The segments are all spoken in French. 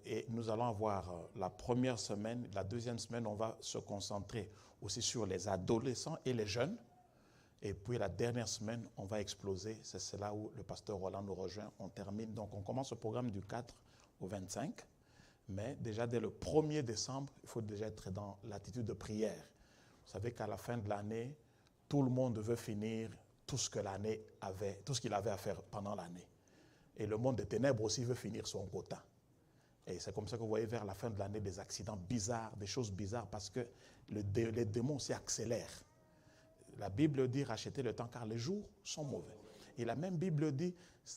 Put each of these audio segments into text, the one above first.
et nous allons avoir la première semaine, la deuxième semaine, on va se concentrer aussi sur les adolescents et les jeunes. Et puis la dernière semaine, on va exploser. C'est là où le pasteur Roland nous rejoint. On termine. Donc on commence le programme du 4 au 25. Mais déjà dès le 1er décembre, il faut déjà être dans l'attitude de prière. Vous savez qu'à la fin de l'année, tout le monde veut finir tout ce que l'année avait, tout ce qu'il avait à faire pendant l'année. Et le monde des ténèbres aussi veut finir son quota. Et c'est comme ça que vous voyez vers la fin de l'année des accidents bizarres, des choses bizarres, parce que les démons s'y accélèrent. La Bible dit racheter le temps car les jours sont mauvais. Et la même Bible dit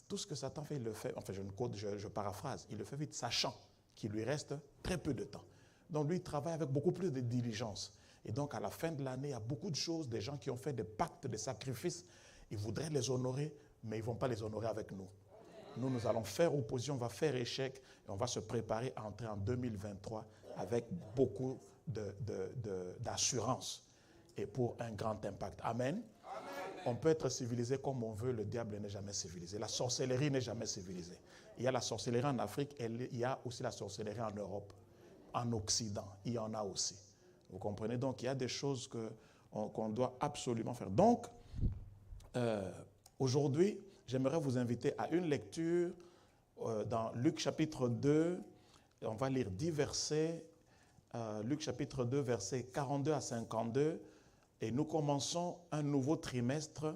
tout ce que Satan fait, il le fait, enfin je paraphrase, il le fait vite, sachant qu'il lui reste très peu de temps. Donc lui, il travaille avec beaucoup plus de diligence. Et donc à la fin de l'année, il y a beaucoup de choses, des gens qui ont fait des pactes, des sacrifices, ils voudraient les honorer, mais ils ne vont pas les honorer avec nous. Nous allons faire opposition, on va faire échec, et on va se préparer à entrer en 2023 avec beaucoup d'assurance. Et pour un grand impact. Amen. Amen. On peut être civilisé comme on veut, le diable n'est jamais civilisé. La sorcellerie n'est jamais civilisée. Il y a la sorcellerie en Afrique, et il y a aussi la sorcellerie en Europe, en Occident, il y en a aussi. Vous comprenez? Donc il y a des choses qu'on doit absolument faire. Donc, aujourd'hui, j'aimerais vous inviter à une lecture dans Luc chapitre 2. On va lire 10 versets. Luc chapitre 2, versets 42 à 52. Et nous commençons un nouveau trimestre.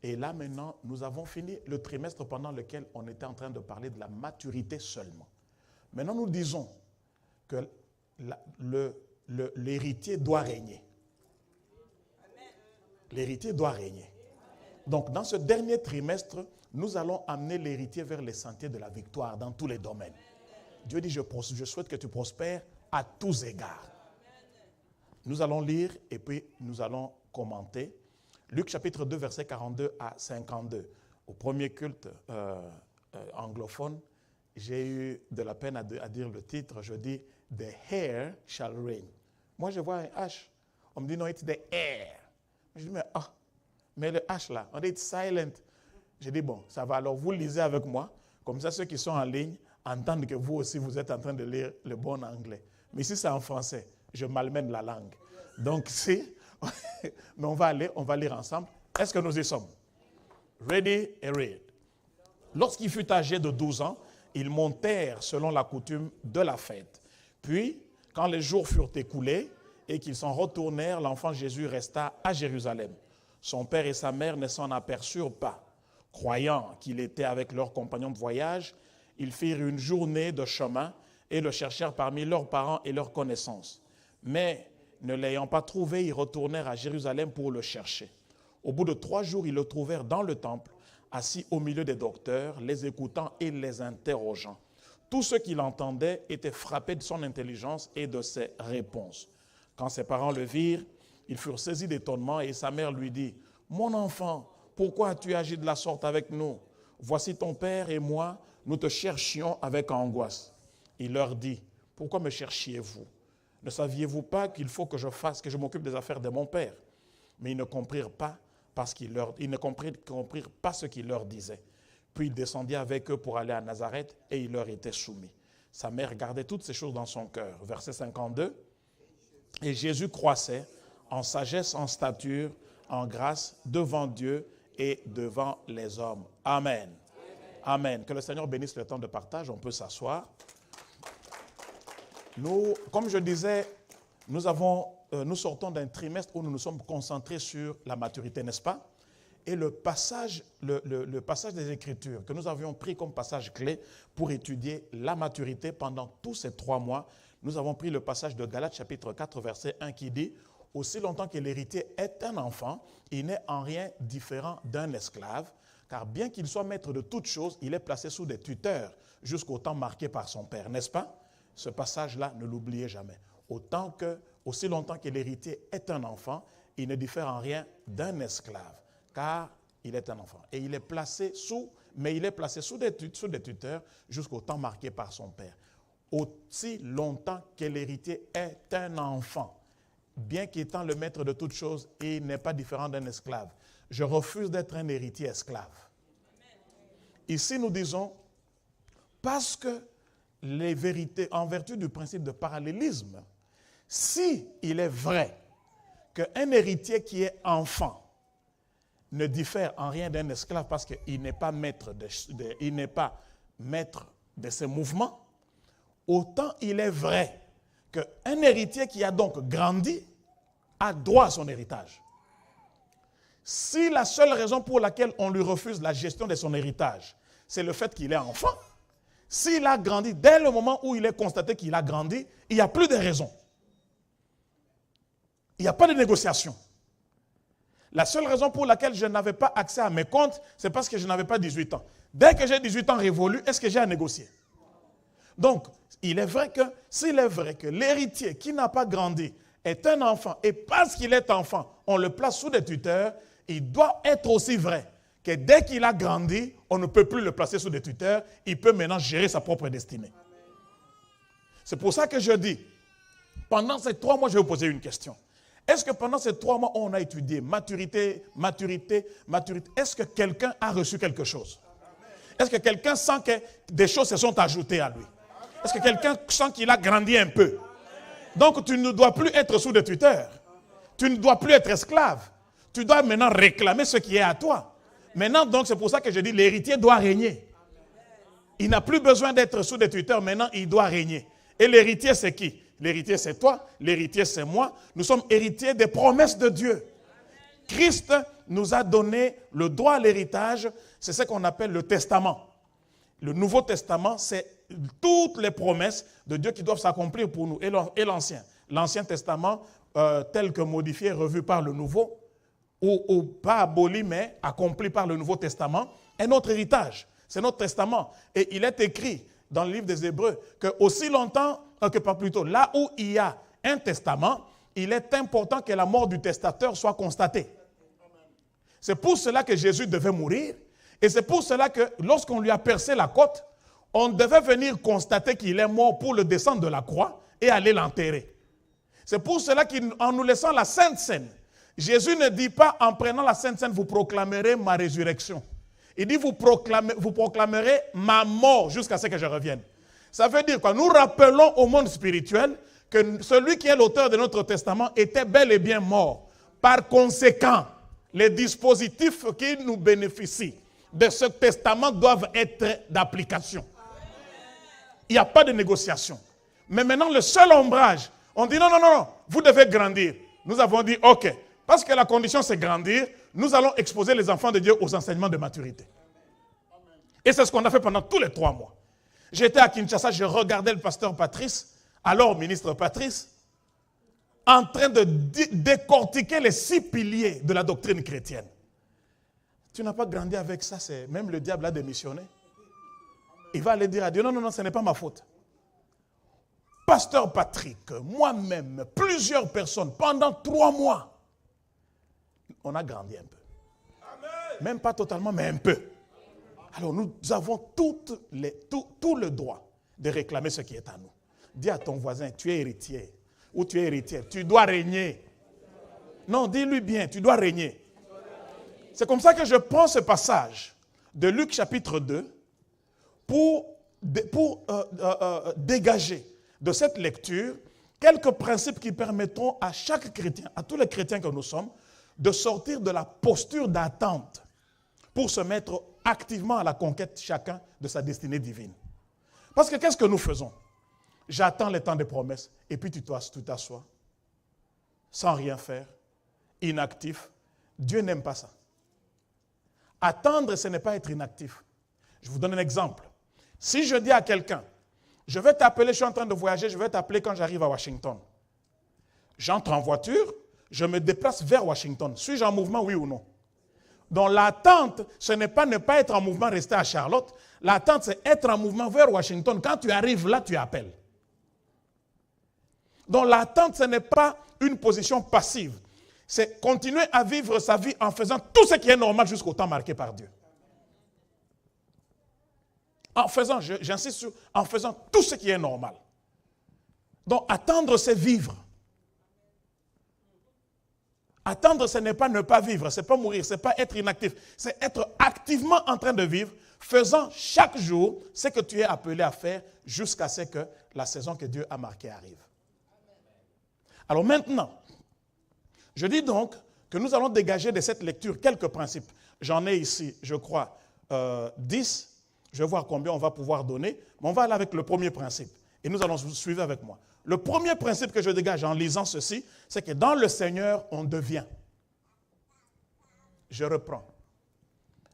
Et là maintenant, nous avons fini le trimestre pendant lequel on était en train de parler de la maturité seulement. Maintenant, nous disons que l'héritier doit régner. L'héritier doit régner. Donc, dans ce dernier trimestre, nous allons amener l'héritier vers les sentiers de la victoire dans tous les domaines. Dieu dit, je souhaite que tu prospères à tous égards. Nous allons lire et puis nous allons commenter. Luc chapitre 2, versets 42 à 52. Au premier culte anglophone, j'ai eu de la peine à dire le titre. Je dis « The hair shall reign ». Moi, je vois un H. On me dit « Non, it's the air ». Je dis « mais le H là, on dit « it's silent ». Je dis « Bon, ça va, alors vous lisez avec moi. Comme ça, ceux qui sont en ligne entendent que vous aussi, vous êtes en train de lire le bon anglais. Mais si c'est en français, je malmène la langue. Donc, mais on va lire ensemble. Est-ce que nous y sommes? Ready and read. Lorsqu'il fut âgé de 12 ans, ils montèrent selon la coutume de la fête. Puis, quand les jours furent écoulés et qu'ils s'en retournèrent, l'enfant Jésus resta à Jérusalem. Son père et sa mère ne s'en aperçurent pas. Croyant qu'il était avec leurs compagnons de voyage, ils firent une journée de chemin et le cherchèrent parmi leurs parents et leurs connaissances. Mais, ne l'ayant pas trouvé, ils retournèrent à Jérusalem pour le chercher. Au bout de 3 jours, ils le trouvèrent dans le temple, assis au milieu des docteurs, les écoutant et les interrogeant. Tous ceux qui l'entendaient étaient frappés de son intelligence et de ses réponses. Quand ses parents le virent, ils furent saisis d'étonnement et sa mère lui dit, « Mon enfant, pourquoi as-tu agi de la sorte avec nous? Voici ton père et moi, nous te cherchions avec angoisse. » Il leur dit, « Pourquoi me cherchiez-vous? Ne saviez-vous pas qu'il faut que je m'occupe des affaires de mon père? » Mais ils ne comprirent pas comprirent pas ce qu'il leur disait. Puis il descendit avec eux pour aller à Nazareth et il leur était soumis. Sa mère gardait toutes ces choses dans son cœur. Verset 52. Et Jésus croissait en sagesse, en stature, en grâce devant Dieu et devant les hommes. Amen. Amen. Que le Seigneur bénisse le temps de partage. On peut s'asseoir. Comme je disais, nous sortons d'un trimestre où nous nous sommes concentrés sur la maturité, n'est-ce pas? Et le passage des Écritures que nous avions pris comme passage clé pour étudier la maturité pendant tous ces 3 mois, nous avons pris le passage de Galates chapitre 4, verset 1 qui dit « Aussi longtemps que l'héritier est un enfant, il n'est en rien différent d'un esclave, car bien qu'il soit maître de toutes choses, il est placé sous des tuteurs jusqu'au temps marqué par son père. » N'est-ce pas? Ce passage-là, ne l'oubliez jamais. Aussi longtemps que l'héritier est un enfant, il ne diffère en rien d'un esclave, car il est un enfant. Et il est placé sous des tuteurs jusqu'au temps marqué par son père. Aussi longtemps que l'héritier est un enfant, bien qu'étant le maître de toutes choses, il n'est pas différent d'un esclave. Je refuse d'être un héritier esclave. Ici, nous disons, parce que les vérités, en vertu du principe de parallélisme, si il est vrai qu'un héritier qui est enfant ne diffère en rien d'un esclave parce qu'il n'est pas maître de ses mouvements, autant il est vrai qu'un héritier qui a donc grandi a droit à son héritage. Si la seule raison pour laquelle on lui refuse la gestion de son héritage, c'est le fait qu'il est enfant, s'il a grandi, dès le moment où il est constaté qu'il a grandi, il n'y a plus de raison. Il n'y a pas de négociation. La seule raison pour laquelle je n'avais pas accès à mes comptes, c'est parce que je n'avais pas 18 ans. Dès que j'ai 18 ans révolus, est-ce que j'ai à négocier? Donc, il est vrai que, s'il est vrai que l'héritier qui n'a pas grandi est un enfant, et parce qu'il est enfant, on le place sous des tuteurs, il doit être aussi vrai que dès qu'il a grandi, on ne peut plus le placer sous des tuteurs, il peut maintenant gérer sa propre destinée. C'est pour ça que je dis, pendant ces 3 mois, je vais vous poser une question. Est-ce que pendant ces 3 mois, on a étudié maturité, est-ce que quelqu'un a reçu quelque chose? Est-ce que quelqu'un sent que des choses se sont ajoutées à lui? Est-ce que quelqu'un sent qu'il a grandi un peu? Donc tu ne dois plus être sous des tuteurs. Tu ne dois plus être esclave. Tu dois maintenant réclamer ce qui est à toi. Maintenant, donc, c'est pour ça que je dis l'héritier doit régner. Il n'a plus besoin d'être sous des tuteurs. Maintenant, il doit régner. Et l'héritier, c'est qui? L'héritier, c'est toi. L'héritier, c'est moi. Nous sommes héritiers des promesses de Dieu. Christ nous a donné le droit à l'héritage. C'est ce qu'on appelle le testament. Le Nouveau Testament, c'est toutes les promesses de Dieu qui doivent s'accomplir pour nous. Et l'Ancien. L'Ancien Testament, tel que modifié, revu par le Nouveau, ou pas aboli, mais accompli par le Nouveau Testament, est notre héritage. C'est notre testament. Et il est écrit dans le livre des Hébreux que aussi longtemps, là où il y a un testament, il est important que la mort du testateur soit constatée. C'est pour cela que Jésus devait mourir. Et c'est pour cela que lorsqu'on lui a percé la côte, on devait venir constater qu'il est mort pour le descendre de la croix et aller l'enterrer. C'est pour cela qu'en nous laissant la Sainte Seine, Jésus ne dit pas en prenant la Sainte Seine, vous proclamerez ma résurrection. Il dit vous proclamerez ma mort jusqu'à ce que je revienne. Ça veut dire quoi? Nous rappelons au monde spirituel que celui qui est l'auteur de notre testament était bel et bien mort. Par conséquent, les dispositifs qui nous bénéficient de ce testament doivent être d'application. Il n'y a pas de négociation. Mais maintenant, le seul ombrage, on dit non, vous devez grandir. Nous avons dit ok, parce que la condition c'est grandir, nous allons exposer les enfants de Dieu aux enseignements de maturité. Et c'est ce qu'on a fait pendant tous les 3 mois. J'étais à Kinshasa, je regardais le pasteur Patrice, alors ministre Patrice, en train de décortiquer les 6 piliers de la doctrine chrétienne. Tu n'as pas grandi avec ça, même le diable a démissionné. Il va aller dire à Dieu, non, ce n'est pas ma faute. Pasteur Patrick, moi-même, plusieurs personnes, pendant 3 mois, on a grandi un peu. Même pas totalement, mais un peu. Alors nous avons tout le droit de réclamer ce qui est à nous. Dis à ton voisin, tu es héritier, ou tu es héritière, tu dois régner. Non, dis-lui bien, tu dois régner. C'est comme ça que je prends ce passage de Luc chapitre 2 pour dégager de cette lecture quelques principes qui permettront à chaque chrétien, à tous les chrétiens que nous sommes, de sortir de la posture d'attente pour se mettre activement à la conquête chacun de sa destinée divine. Parce que qu'est-ce que nous faisons? J'attends le temps des promesses et puis tu t'assois sans rien faire, inactif. Dieu n'aime pas ça. Attendre, ce n'est pas être inactif. Je vous donne un exemple. Si je dis à quelqu'un, je vais t'appeler, je suis en train de voyager, je vais t'appeler quand j'arrive à Washington. J'entre en voiture, je me déplace vers Washington. Suis-je en mouvement, oui ou non? Donc l'attente, ce n'est pas ne pas être en mouvement, rester à Charlotte. L'attente, c'est être en mouvement vers Washington. Quand tu arrives là, tu appelles. Donc l'attente, ce n'est pas une position passive. C'est continuer à vivre sa vie en faisant tout ce qui est normal jusqu'au temps marqué par Dieu. En faisant, j'insiste sur, en faisant tout ce qui est normal. Donc attendre, c'est vivre. Attendre, ce n'est pas ne pas vivre, ce n'est pas mourir, ce n'est pas être inactif. C'est être activement en train de vivre faisant chaque jour ce que tu es appelé à faire jusqu'à ce que la saison que Dieu a marquée arrive. Alors maintenant, je dis donc que nous allons dégager de cette lecture quelques principes. J'en ai ici, je crois, 10. Je vais voir combien on va pouvoir donner. Mais on va aller avec le premier principe. Et nous allons suivre avec moi. Le premier principe que je dégage en lisant ceci, c'est que dans le Seigneur, on devient. Je reprends.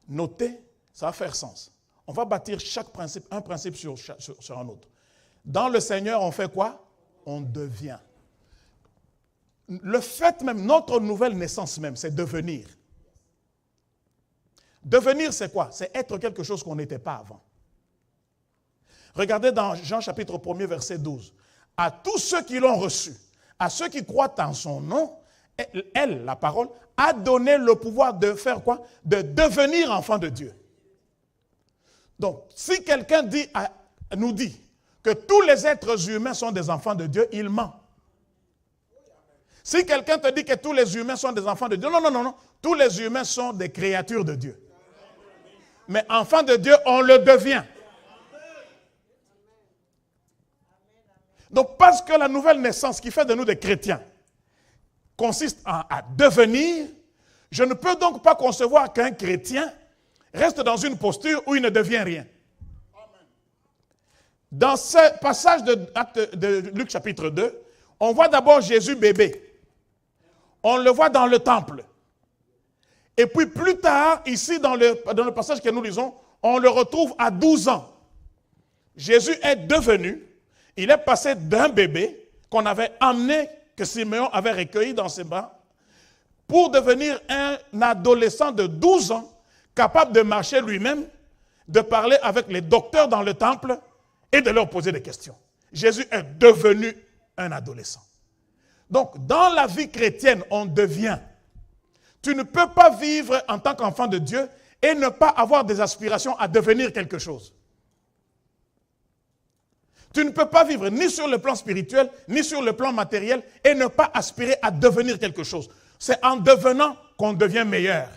Notez, ça va faire sens. On va bâtir chaque principe, un principe sur un autre. Dans le Seigneur, on fait quoi? On devient. Le fait même, notre nouvelle naissance même, c'est devenir. Devenir, c'est quoi? C'est être quelque chose qu'on n'était pas avant. Regardez dans Jean chapitre 1er, verset 12. À tous ceux qui l'ont reçu, à ceux qui croient en son nom, elle, la parole, a donné le pouvoir de faire quoi? De devenir enfant de Dieu. Donc, si quelqu'un nous dit que tous les êtres humains sont des enfants de Dieu, il ment. Si quelqu'un te dit que tous les humains sont des enfants de Dieu, non. Tous les humains sont des créatures de Dieu. Mais enfant de Dieu, on le devient. Donc, parce que la nouvelle naissance qui fait de nous des chrétiens consiste à devenir, je ne peux donc pas concevoir qu'un chrétien reste dans une posture où il ne devient rien. Dans ce passage de Luc chapitre 2, on voit d'abord Jésus bébé. On le voit dans le temple. Et puis plus tard, ici dans le passage que nous lisons, on le retrouve à 12 ans. Jésus est devenu, il est passé d'un bébé qu'on avait amené, que Simeon avait recueilli dans ses bras, pour devenir un adolescent de 12 ans, capable de marcher lui-même, de parler avec les docteurs dans le temple et de leur poser des questions. Jésus est devenu un adolescent. Donc, dans la vie chrétienne, on devient. Tu ne peux pas vivre en tant qu'enfant de Dieu et ne pas avoir des aspirations à devenir quelque chose. Tu ne peux pas vivre ni sur le plan spirituel, ni sur le plan matériel et ne pas aspirer à devenir quelque chose. C'est en devenant qu'on devient meilleur.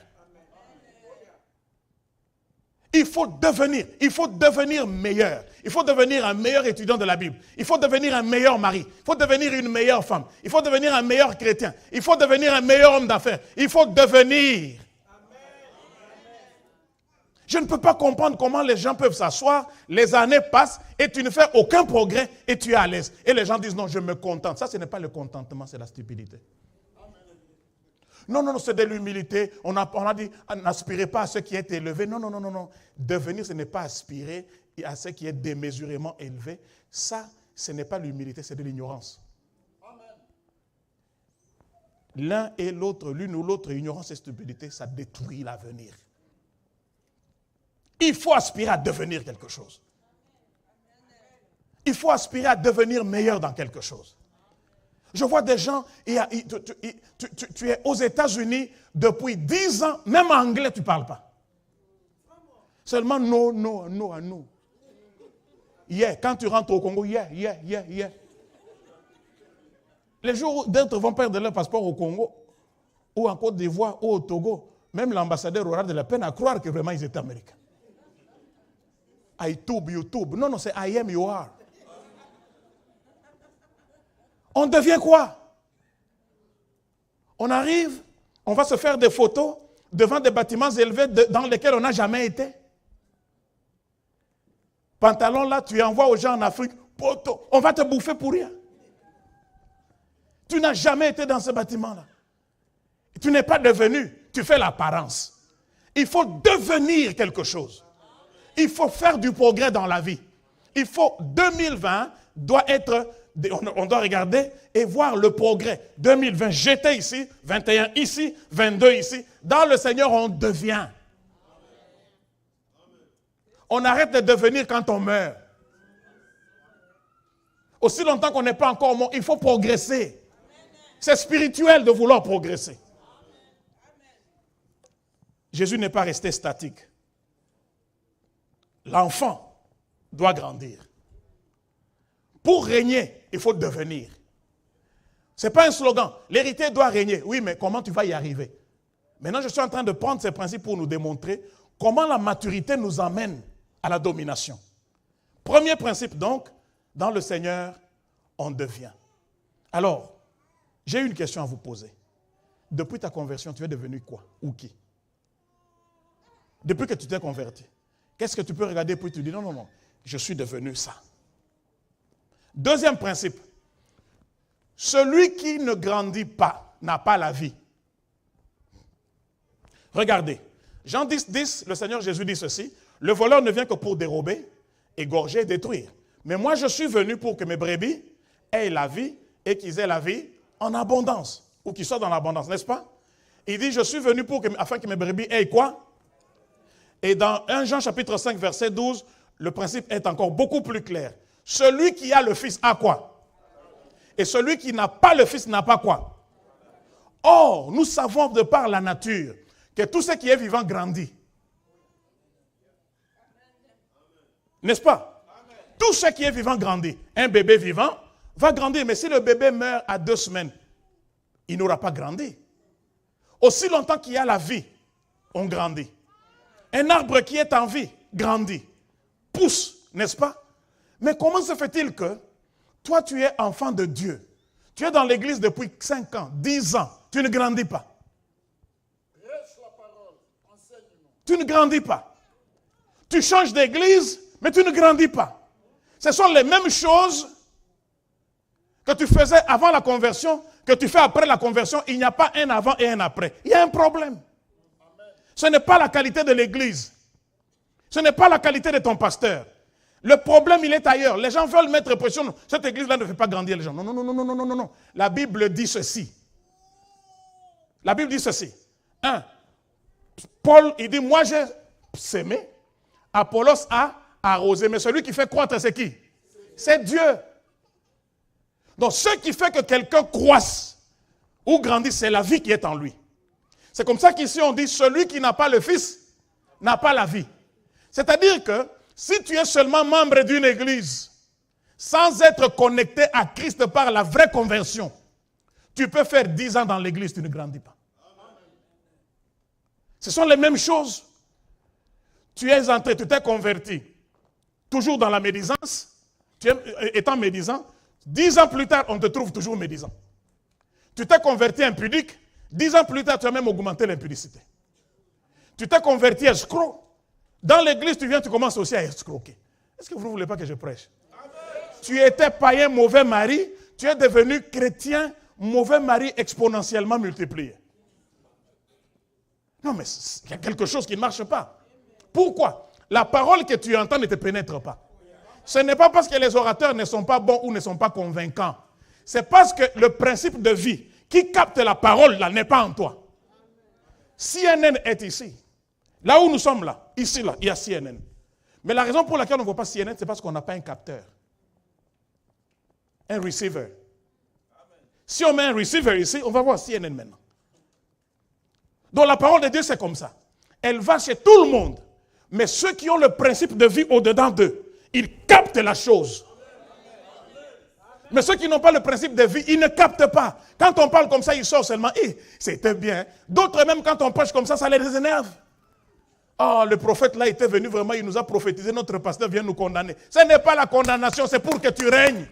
Il faut devenir meilleur. Il faut devenir un meilleur étudiant de la Bible. Il faut devenir un meilleur mari. Il faut devenir une meilleure femme. Il faut devenir un meilleur chrétien. Il faut devenir un meilleur homme d'affaires. Il faut devenir. Je ne peux pas comprendre comment les gens peuvent s'asseoir, les années passent et tu ne fais aucun progrès et tu es à l'aise. Et les gens disent non, je me contente. Ça, ce n'est pas le contentement, c'est la stupidité. Non, c'est de l'humilité. On a dit, n'aspirez pas à ce qui est élevé. Non. Devenir, ce n'est pas aspirer à ce qui est démesurément élevé. Ça, ce n'est pas l'humilité, c'est de l'ignorance. L'un et l'autre, l'une ou l'autre, ignorance et stupidité, ça détruit l'avenir. Il faut aspirer à devenir quelque chose. Il faut aspirer à devenir meilleur dans quelque chose. Je vois des gens, tu es aux États-Unis depuis 10 ans, même anglais tu ne parles pas. Seulement no. Yeah, quand tu rentres au Congo, yeah. Les jours où d'autres vont perdre leur passeport au Congo, ou en Côte d'Ivoire, ou au Togo, même l'ambassadeur aura de la peine à croire que vraiment ils étaient américains. YouTube. Non, c'est I am, you are. On devient quoi? On arrive, on va se faire des photos devant des bâtiments élevés dans lesquels on n'a jamais été. Pantalon là, tu envoies aux gens en Afrique, poteau, on va te bouffer pour rien. Tu n'as jamais été dans ce bâtiment-là. Tu n'es pas devenu, tu fais l'apparence. Il faut devenir quelque chose. Il faut faire du progrès dans la vie. 2020 doit être, on doit regarder et voir le progrès. 2020, j'étais ici, 21 ici, 22 ici. Dans le Seigneur, on devient. On arrête de devenir quand on meurt. Aussi longtemps qu'on n'est pas encore mort, il faut progresser. C'est spirituel de vouloir progresser. Jésus n'est pas resté statique. L'enfant doit grandir. Pour régner, il faut devenir. Ce n'est pas un slogan. L'héritier doit régner. Oui, mais comment tu vas y arriver? Maintenant, je suis en train de prendre ces principes pour nous démontrer comment la maturité nous amène à la domination. Premier principe donc, dans le Seigneur, on devient. Alors, j'ai une question à vous poser. Depuis ta conversion, tu es devenu quoi ou qui? Depuis que tu t'es converti, qu'est-ce que tu peux regarder puis tu dis non, non, non, je suis devenu ça. Deuxième principe, celui qui ne grandit pas n'a pas la vie. Regardez, Jean 10, 10, le Seigneur Jésus dit ceci, le voleur ne vient que pour dérober, égorger et détruire. Mais moi je suis venu pour que mes brebis aient la vie et qu'ils aient la vie en abondance, ou qu'ils soient dans l'abondance, n'est-ce pas? Il dit, je suis venu afin que mes brebis aient quoi? Et dans 1 Jean chapitre 5, verset 12, le principe est encore beaucoup plus clair. Celui qui a le Fils a quoi? Et celui qui n'a pas le Fils n'a pas quoi? Or, nous savons de par la nature que tout ce qui est vivant grandit. N'est-ce pas? Tout ce qui est vivant grandit. Un bébé vivant va grandir, mais si le bébé meurt à 2 semaines, il n'aura pas grandi. Aussi longtemps qu'il y a la vie, on grandit. Un arbre qui est en vie grandit, pousse, n'est-ce pas? Mais comment se fait-il que toi tu es enfant de Dieu, tu es dans l'église depuis 5 ans, 10 ans, tu ne grandis pas? Tu ne grandis pas. Tu changes d'église, mais tu ne grandis pas. Ce sont les mêmes choses que tu faisais avant la conversion, que tu fais après la conversion. Il n'y a pas un avant et un après. Il y a un problème. Ce n'est pas la qualité de l'église. Ce n'est pas la qualité de ton pasteur. Le problème, il est ailleurs. Les gens veulent mettre pression. Cette église-là ne fait pas grandir les gens. Non, non, non, non, non, non, non, non. La Bible dit ceci. La Bible dit ceci. 1. Paul, il dit, moi j'ai sémé, Apollos a arrosé, mais celui qui fait croître, c'est qui? C'est Dieu. Donc, ce qui fait que quelqu'un croisse ou grandisse, c'est la vie qui est en lui. C'est comme ça qu'ici on dit, celui qui n'a pas le Fils n'a pas la vie. C'est-à-dire que si tu es seulement membre d'une église, sans être connecté à Christ par la vraie conversion, tu peux faire 10 ans dans l'église, tu ne grandis pas. Ce sont les mêmes choses. Tu es entré, tu t'es converti, toujours dans la médisance, étant médisant, 10 ans plus tard, on te trouve toujours médisant. Tu t'es converti impudique, 10 ans plus tard, tu as même augmenté l'impudicité. Tu t'es converti escroc. Dans l'église, tu viens, tu commences aussi à escroquer. Est-ce que vous ne voulez pas que je prêche? Amen. Tu étais païen, mauvais mari, tu es devenu chrétien, mauvais mari exponentiellement multiplié. Non, mais il y a quelque chose qui ne marche pas. Pourquoi? La parole que tu entends ne te pénètre pas. Ce n'est pas parce que les orateurs ne sont pas bons ou ne sont pas convaincants. C'est parce que le principe de vie qui capte la parole là n'est pas en toi. CNN est ici. Là où nous sommes là, ici là, il y a CNN. Mais la raison pour laquelle on ne voit pas CNN, c'est parce qu'on n'a pas un capteur. Un receiver. Si on met un receiver ici, on va voir CNN maintenant. Donc la parole de Dieu, c'est comme ça. Elle va chez tout le monde. Mais ceux qui ont le principe de vie au-dedans d'eux, ils captent la chose. Mais ceux qui n'ont pas le principe de vie, ils ne captent pas. Quand on parle comme ça, ils sortent seulement. C'était bien. D'autres même, quand on prêche comme ça les énerve. Oh, le prophète là était venu vraiment, il nous a prophétisé, notre pasteur vient nous condamner. Ce n'est pas la condamnation, c'est pour que tu règnes.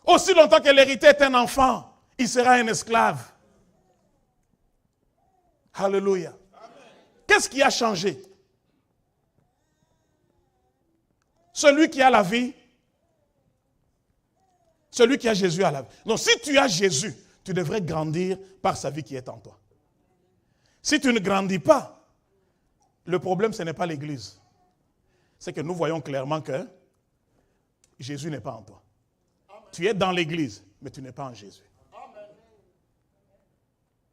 Aussi longtemps que l'héritier est un enfant, il sera un esclave. Alléluia. Qu'est-ce qui a changé? Celui qui a la vie, celui qui a Jésus a la vie. Donc si tu as Jésus, tu devrais grandir par sa vie qui est en toi. Si tu ne grandis pas, le problème ce n'est pas l'église. C'est que nous voyons clairement que Jésus n'est pas en toi. Amen. Tu es dans l'église, mais tu n'es pas en Jésus. Amen.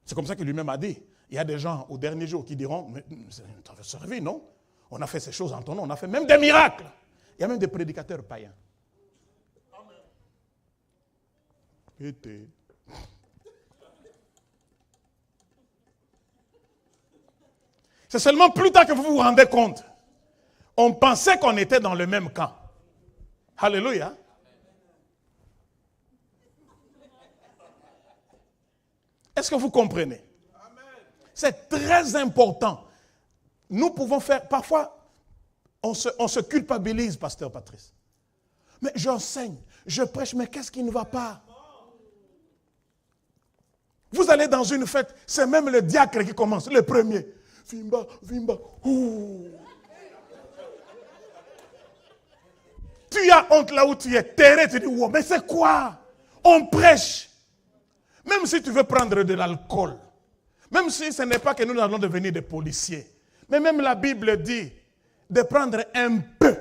C'est comme ça que lui-même a dit. Il y a des gens au dernier jour qui diront, mais c'est notre service, non? On a fait ces choses en ton nom, on a fait même des miracles. Il y a même des prédicateurs païens. Amen. C'est seulement plus tard que vous vous rendez compte. On pensait qu'on était dans le même camp. Alléluia. Est-ce que vous comprenez? C'est très important. Nous pouvons faire, parfois, on se culpabilise, pasteur Patrice. Mais j'enseigne, je prêche, mais qu'est-ce qui ne va pas? Vous allez dans une fête, c'est même le diacre qui commence, le premier. Vimba, vimba, ouh. Tu as honte là où tu es terré, tu dis, wow, mais c'est quoi? On prêche. Même si tu veux prendre de l'alcool, même si ce n'est pas que nous allons devenir des policiers, mais même la Bible dit de prendre un peu.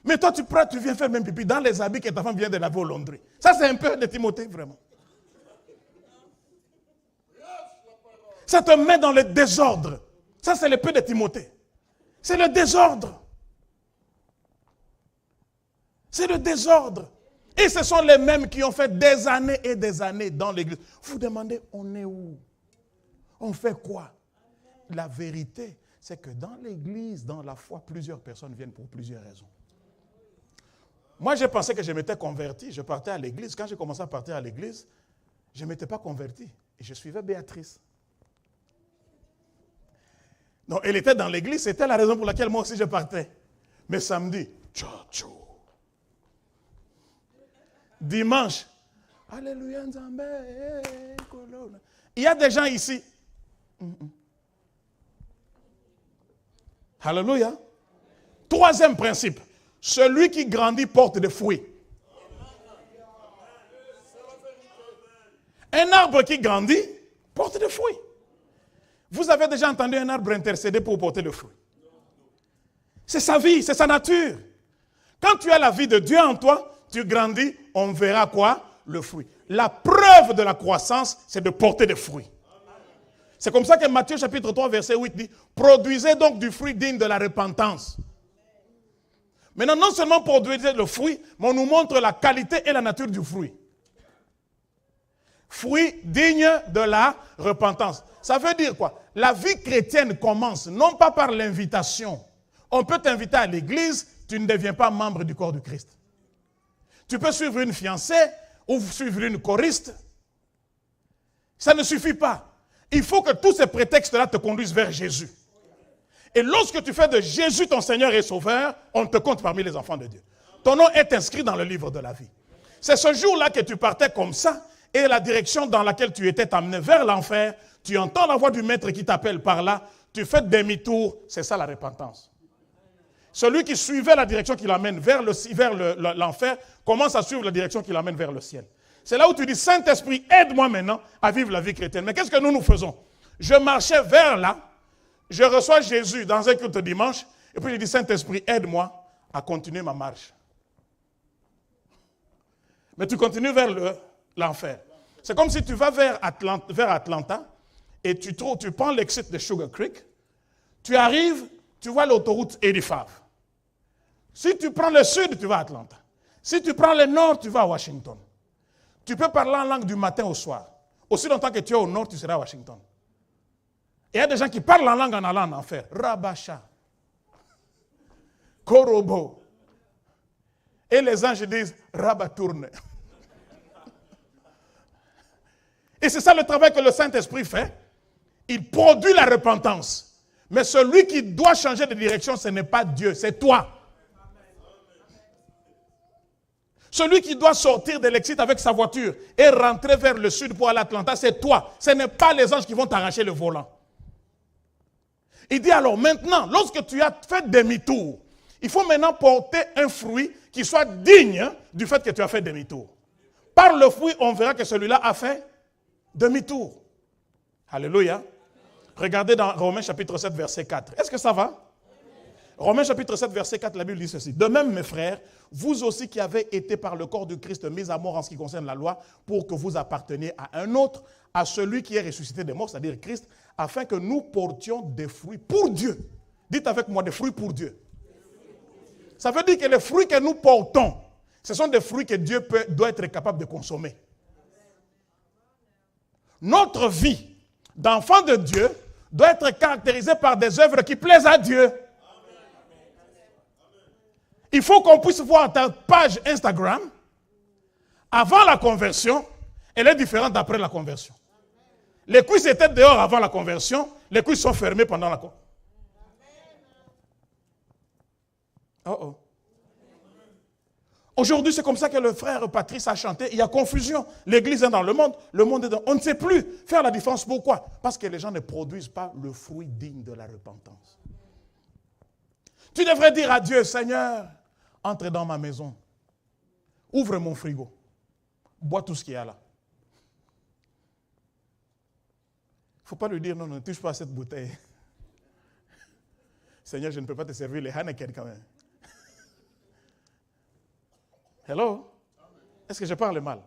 Mais toi, tu prends, tu viens faire même pipi dans les habits que ta femme vient de laver au laundry. Ça, c'est un peu de Timothée, vraiment. Ça te met dans le désordre. Ça, c'est le peu de Timothée. C'est le désordre. C'est le désordre. Et ce sont les mêmes qui ont fait des années et des années dans l'église. Vous demandez, on est où? On fait quoi? La vérité, c'est que dans l'église, dans la foi, plusieurs personnes viennent pour plusieurs raisons. Moi, j'ai pensé que je m'étais converti. Je partais à l'église. Quand j'ai commencé à partir à l'église, je ne m'étais pas converti. Et je suivais Béatrice. Donc, elle était dans l'église. C'était la raison pour laquelle moi aussi je partais. Mais samedi, tchao, tchao. Dimanche, alléluia, Nzambe. Il y a des gens ici. Alléluia. Troisième principe. Celui qui grandit porte des fruits. Un arbre qui grandit porte des fruits. Vous avez déjà entendu un arbre intercéder pour porter le fruit? C'est sa vie, c'est sa nature. Quand tu as la vie de Dieu en toi, tu grandis, on verra quoi? Le fruit. La preuve de la croissance, c'est de porter des fruits. C'est comme ça que Matthieu chapitre 3, verset 8 dit, produisez donc du fruit digne de la repentance. Maintenant, non seulement produisez le fruit, mais on nous montre la qualité et la nature du fruit. Fruit digne de la repentance. Ça veut dire quoi? La vie chrétienne commence non pas par l'invitation. On peut t'inviter à l'église, tu ne deviens pas membre du corps du Christ. Tu peux suivre une fiancée ou suivre une choriste. Ça ne suffit pas. Il faut que tous ces prétextes-là te conduisent vers Jésus. Et lorsque tu fais de Jésus ton Seigneur et Sauveur, on te compte parmi les enfants de Dieu. Ton nom est inscrit dans le livre de la vie. C'est ce jour-là que tu partais comme ça et la direction dans laquelle tu étais amené vers l'enfer, tu entends la voix du maître qui t'appelle par là, tu fais demi-tour, c'est ça la repentance. Celui qui suivait la direction qui l'amène vers l'enfer commence à suivre la direction qui l'amène vers le ciel. C'est là où tu dis, Saint-Esprit, aide-moi maintenant à vivre la vie chrétienne. Mais qu'est-ce que nous faisons? Je marchais vers là, je reçois Jésus dans un culte dimanche, et puis je dis, Saint-Esprit, aide-moi à continuer ma marche. Mais tu continues vers l'enfer. C'est comme si tu vas vers Atlanta, et tu prends l'exit de Sugar Creek, tu arrives, tu vois l'autoroute 85. Si tu prends le sud, tu vas à Atlanta. Si tu prends le nord, tu vas à Washington. Tu peux parler en langue du matin au soir. Aussi longtemps que tu es au nord, tu seras à Washington. Et il y a des gens qui parlent en langue en allant en enfer. Rabasha. Korobo. Et les anges disent Rabatourne. Et c'est ça le travail que le Saint-Esprit fait. Il produit la repentance. Mais celui qui doit changer de direction, ce n'est pas Dieu, c'est toi. Celui qui doit sortir de l'exit avec sa voiture et rentrer vers le sud pour aller à Atlanta, c'est toi. Ce n'est pas les anges qui vont t'arracher le volant. Il dit alors maintenant, lorsque tu as fait demi-tour, il faut maintenant porter un fruit qui soit digne du fait que tu as fait demi-tour. Par le fruit, on verra que celui-là a fait demi-tour. Alléluia. Regardez dans Romains chapitre 7, verset 4. Est-ce que ça va? Romains chapitre 7, verset 4, la Bible dit ceci. De même, mes frères, vous aussi qui avez été par le corps de Christ mis à mort en ce qui concerne la loi, pour que vous apparteniez à un autre, à celui qui est ressuscité des morts, c'est-à-dire Christ, afin que nous portions des fruits pour Dieu. Dites avec moi, des fruits pour Dieu. Ça veut dire que les fruits que nous portons, ce sont des fruits que Dieu doit être capable de consommer. Notre vie d'enfant de Dieu doit être caractérisée par des œuvres qui plaisent à Dieu. Il faut qu'on puisse voir ta page Instagram avant la conversion, elle est différente après la conversion. Les cuisses étaient dehors avant la conversion, les cuisses sont fermées pendant la conversion. Oh oh. Aujourd'hui, c'est comme ça que le frère Patrice a chanté. Il y a confusion. L'église est dans le monde est dans... On ne sait plus faire la différence. Pourquoi? Parce que les gens ne produisent pas le fruit digne de la repentance. Tu devrais dire à Dieu, Seigneur, entre dans ma maison. Ouvre mon frigo. Bois tout ce qu'il y a là. Il ne faut pas lui dire, non, ne touche pas à cette bouteille. Seigneur, je ne peux pas te servir les Hanneken quand même. Hello? Est-ce que je parle mal?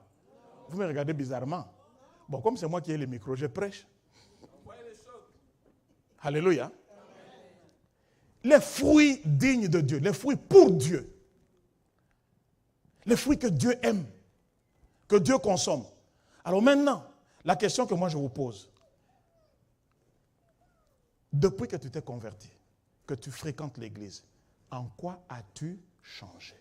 Vous me regardez bizarrement. Bon, comme c'est moi qui ai le micro, je prêche. Alléluia. Les fruits dignes de Dieu, les fruits pour Dieu. Les fruits que Dieu aime, que Dieu consomme. Alors maintenant, la question que moi je vous pose. Depuis que tu t'es converti, que tu fréquentes l'église, en quoi as-tu changé?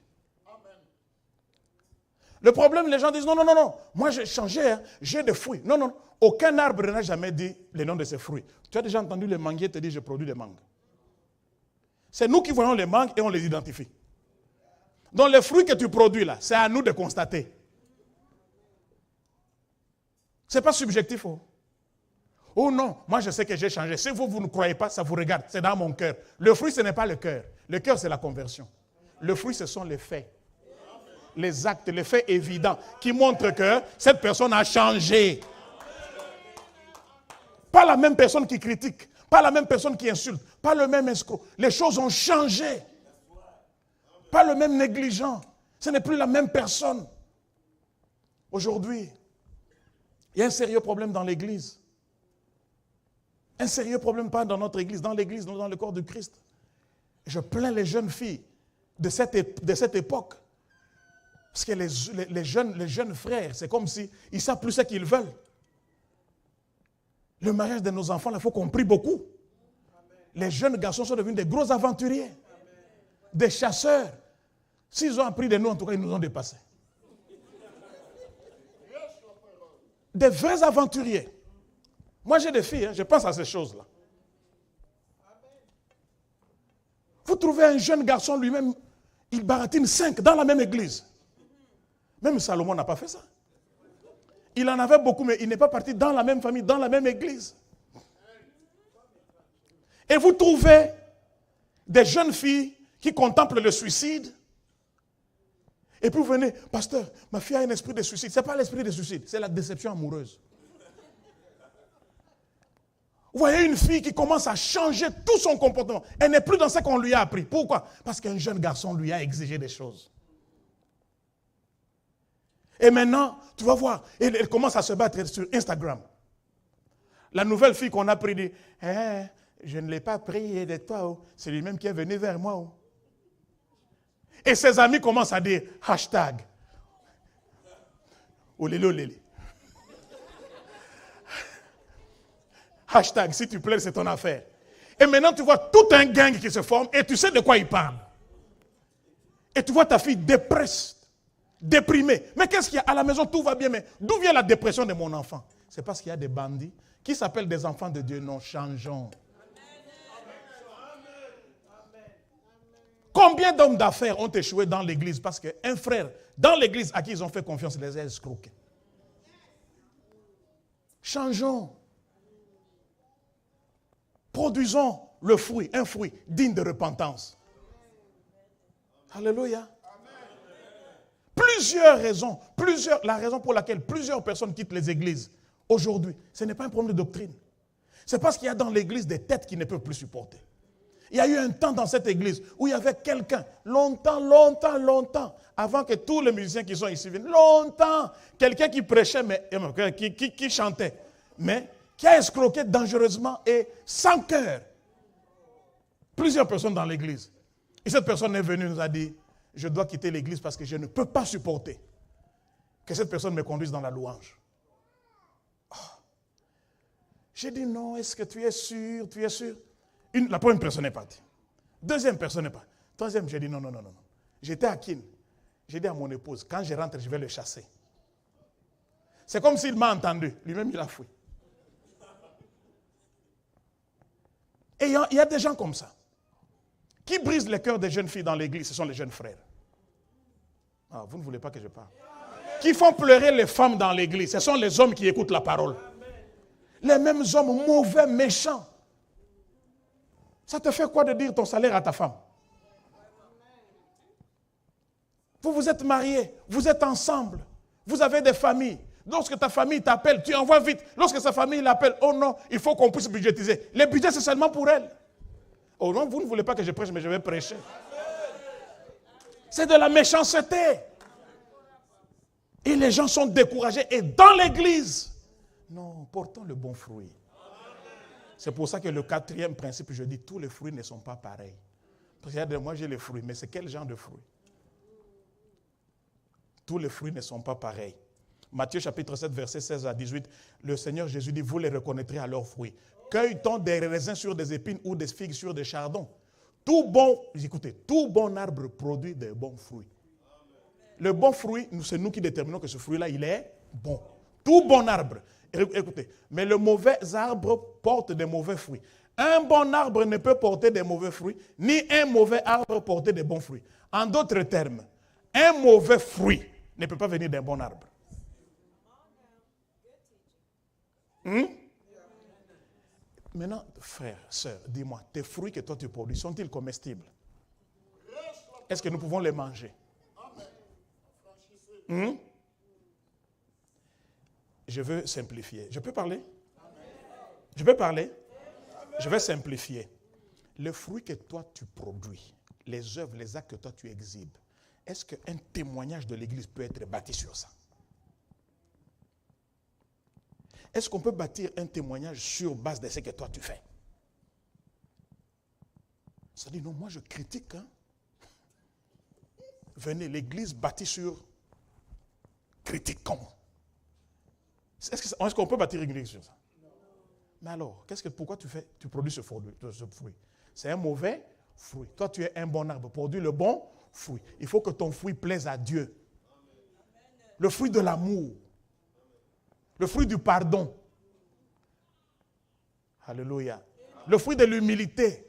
Le problème, les gens disent, non, moi j'ai changé, hein, j'ai des fruits. Non, aucun arbre n'a jamais dit le nom de ses fruits. Tu as déjà entendu le manguier te dire, je produis des mangues. C'est nous qui voyons les mangues et on les identifie. Donc les fruits que tu produis là, c'est à nous de constater. Ce n'est pas subjectif. Oh non, moi je sais que j'ai changé. Si vous ne croyez pas, ça vous regarde, c'est dans mon cœur. Le fruit, ce n'est pas le cœur. Le cœur, c'est la conversion. Le fruit, ce sont les faits. Les actes, les faits évidents qui montrent que cette personne a changé. Pas la même personne qui critique, pas la même personne qui insulte, pas le même escroc. Les choses ont changé. Pas le même négligent. Ce n'est plus la même personne. Aujourd'hui, il y a un sérieux problème dans l'église. Un sérieux problème, pas dans notre église, dans l'église, dans le corps de Christ. Je plains les jeunes filles de cette époque. Parce que les jeunes frères, c'est comme s'ils ne savent plus ce qu'ils veulent. Le mariage de nos enfants, il faut qu'on prie beaucoup. Les jeunes garçons sont devenus des gros aventuriers, des chasseurs. S'ils ont appris de nous, en tout cas, ils nous ont dépassés. Des vrais aventuriers. Moi, j'ai des filles, je pense à ces choses-là. Vous trouvez un jeune garçon lui-même, il baratine 5 dans la même église. Même Salomon n'a pas fait ça. Il en avait beaucoup, mais il n'est pas parti dans la même famille, dans la même église. Et vous trouvez des jeunes filles qui contemplent le suicide. Et puis vous venez, pasteur, ma fille a un esprit de suicide. Ce n'est pas l'esprit de suicide, c'est la déception amoureuse. Vous voyez une fille qui commence à changer tout son comportement. Elle n'est plus dans ce qu'on lui a appris. Pourquoi? Parce qu'un jeune garçon lui a exigé des choses. Et maintenant, tu vas voir, elle commence à se battre sur Instagram. La nouvelle fille qu'on a pris dit, je ne l'ai pas prié de toi, oh. C'est lui-même qui est venu vers moi. Oh. Et ses amis commencent à dire, hashtag, olélé, olélé. Hashtag, si tu plais, c'est ton affaire. Et maintenant, tu vois tout un gang qui se forme et tu sais de quoi il parle. Et tu vois ta fille déprimée. Mais qu'est-ce qu'il y a? À la maison, tout va bien, mais d'où vient la dépression de mon enfant? C'est parce qu'il y a des bandits qui s'appellent des enfants de Dieu. Non, changeons. Combien d'hommes d'affaires ont échoué dans l'église parce qu'un frère, dans l'église à qui ils ont fait confiance, les a escroqués? Changeons. Produisons le fruit, un fruit digne de repentance. Alléluia. Plusieurs raisons, la raison pour laquelle plusieurs personnes quittent les églises aujourd'hui, ce n'est pas un problème de doctrine. C'est parce qu'il y a dans l'église des têtes qui ne peuvent plus supporter. Il y a eu un temps dans cette église où il y avait quelqu'un, longtemps, avant que tous les musiciens qui sont ici viennent, longtemps, quelqu'un qui prêchait, mais qui chantait, mais qui a escroqué dangereusement et sans cœur plusieurs personnes dans l'église. Et cette personne est venue, nous a dit, je dois quitter l'église parce que je ne peux pas supporter que cette personne me conduise dans la louange. Oh. J'ai dit non, est-ce que tu es sûr? Tu es sûr? La première personne est partie. Deuxième personne n'est pas. Troisième, j'ai dit non. J'étais à Kin. J'ai dit à mon épouse, quand je rentre, je vais le chasser. C'est comme s'il m'a entendu. Lui-même, il a fui. Et il y a des gens comme ça. Qui brisent les cœurs des jeunes filles dans l'église, ce sont les jeunes frères. Ah, vous ne voulez pas que je parle. Qui font pleurer les femmes dans l'église, ce sont les hommes qui écoutent la parole. Les mêmes hommes mauvais, méchants. Ça te fait quoi de dire ton salaire à ta femme? Vous êtes mariés, vous êtes ensemble, vous avez des familles. Lorsque ta famille t'appelle, tu envoies vite. Lorsque sa famille l'appelle, oh non, il faut qu'on puisse budgétiser. Les budgets, c'est seulement pour elle. Oh non, vous ne voulez pas que je prêche, mais je vais prêcher. C'est de la méchanceté. Et les gens sont découragés. Et dans l'église, non, portons le bon fruit. C'est pour ça que le 4e principe, je dis, tous les fruits ne sont pas pareils. Parce qu'il y a des, moi j'ai les fruits, mais c'est quel genre de fruits? Tous les fruits ne sont pas pareils. Matthieu chapitre 7, verset 16 à 18, le Seigneur Jésus dit, vous les reconnaîtrez à leurs fruits. Cueille-t-on des raisins sur des épines ou des figues sur des chardons? Tout bon arbre produit des bons fruits. Le bon fruit, c'est nous qui déterminons que ce fruit-là, il est bon. Tout bon arbre. Écoutez, mais le mauvais arbre porte des mauvais fruits. Un bon arbre ne peut porter des mauvais fruits, ni un mauvais arbre porter des bons fruits. En d'autres termes, un mauvais fruit ne peut pas venir d'un bon arbre. Maintenant, frère, sœur, dis-moi, tes fruits que toi tu produis, sont-ils comestibles? Est-ce que nous pouvons les manger? Je veux simplifier. Je peux parler? Je peux parler? Je vais simplifier. Le fruit que toi tu produis, les œuvres, les actes que toi tu exhibes, est-ce qu'un témoignage de l'Église peut être bâti sur ça? Est-ce qu'on peut bâtir un témoignage sur base de ce que toi tu fais? Ça dit non, moi je critique. Hein? Venez, l'Église bâtie sur critiquons. Est-ce qu'on peut bâtir une Église sur ça? Non. Mais alors, pourquoi tu produis ce fruit? C'est un mauvais fruit. Toi, tu es un bon arbre. Produis le bon fruit. Il faut que ton fruit plaise à Dieu. Le fruit de l'amour. Le fruit du pardon. Alléluia. Le fruit de l'humilité.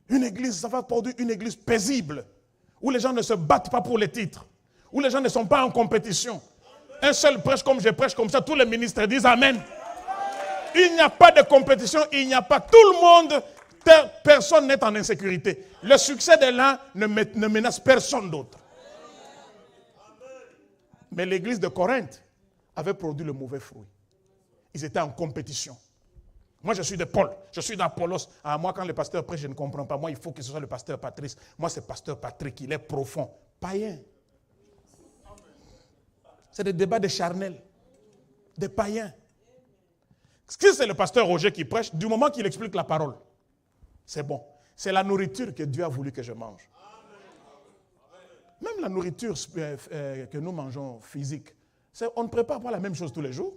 Une église, ça va produire une église paisible. Où les gens ne se battent pas pour les titres. Où les gens ne sont pas en compétition. Un seul prêche comme je prêche comme ça, tous les ministres disent Amen. Il n'y a pas de compétition, il n'y a pas. Tout le monde, personne n'est en insécurité. Le succès de l'un ne menace personne d'autre. Mais l'église de Corinthe avait produit le mauvais fruit. Ils étaient en compétition. Moi, je suis de Paul, je suis d'Apollos. Ah, moi, quand le pasteur prêche, je ne comprends pas. Moi, il faut que ce soit le pasteur Patrice. Moi, c'est pasteur Patrick, il est profond. Païen. C'est des débats de charnels, des païens. Si c'est le pasteur Roger qui prêche, du moment qu'il explique la parole, c'est bon. C'est la nourriture que Dieu a voulu que je mange. Même la nourriture que nous mangeons physique, on ne prépare pas la même chose tous les jours.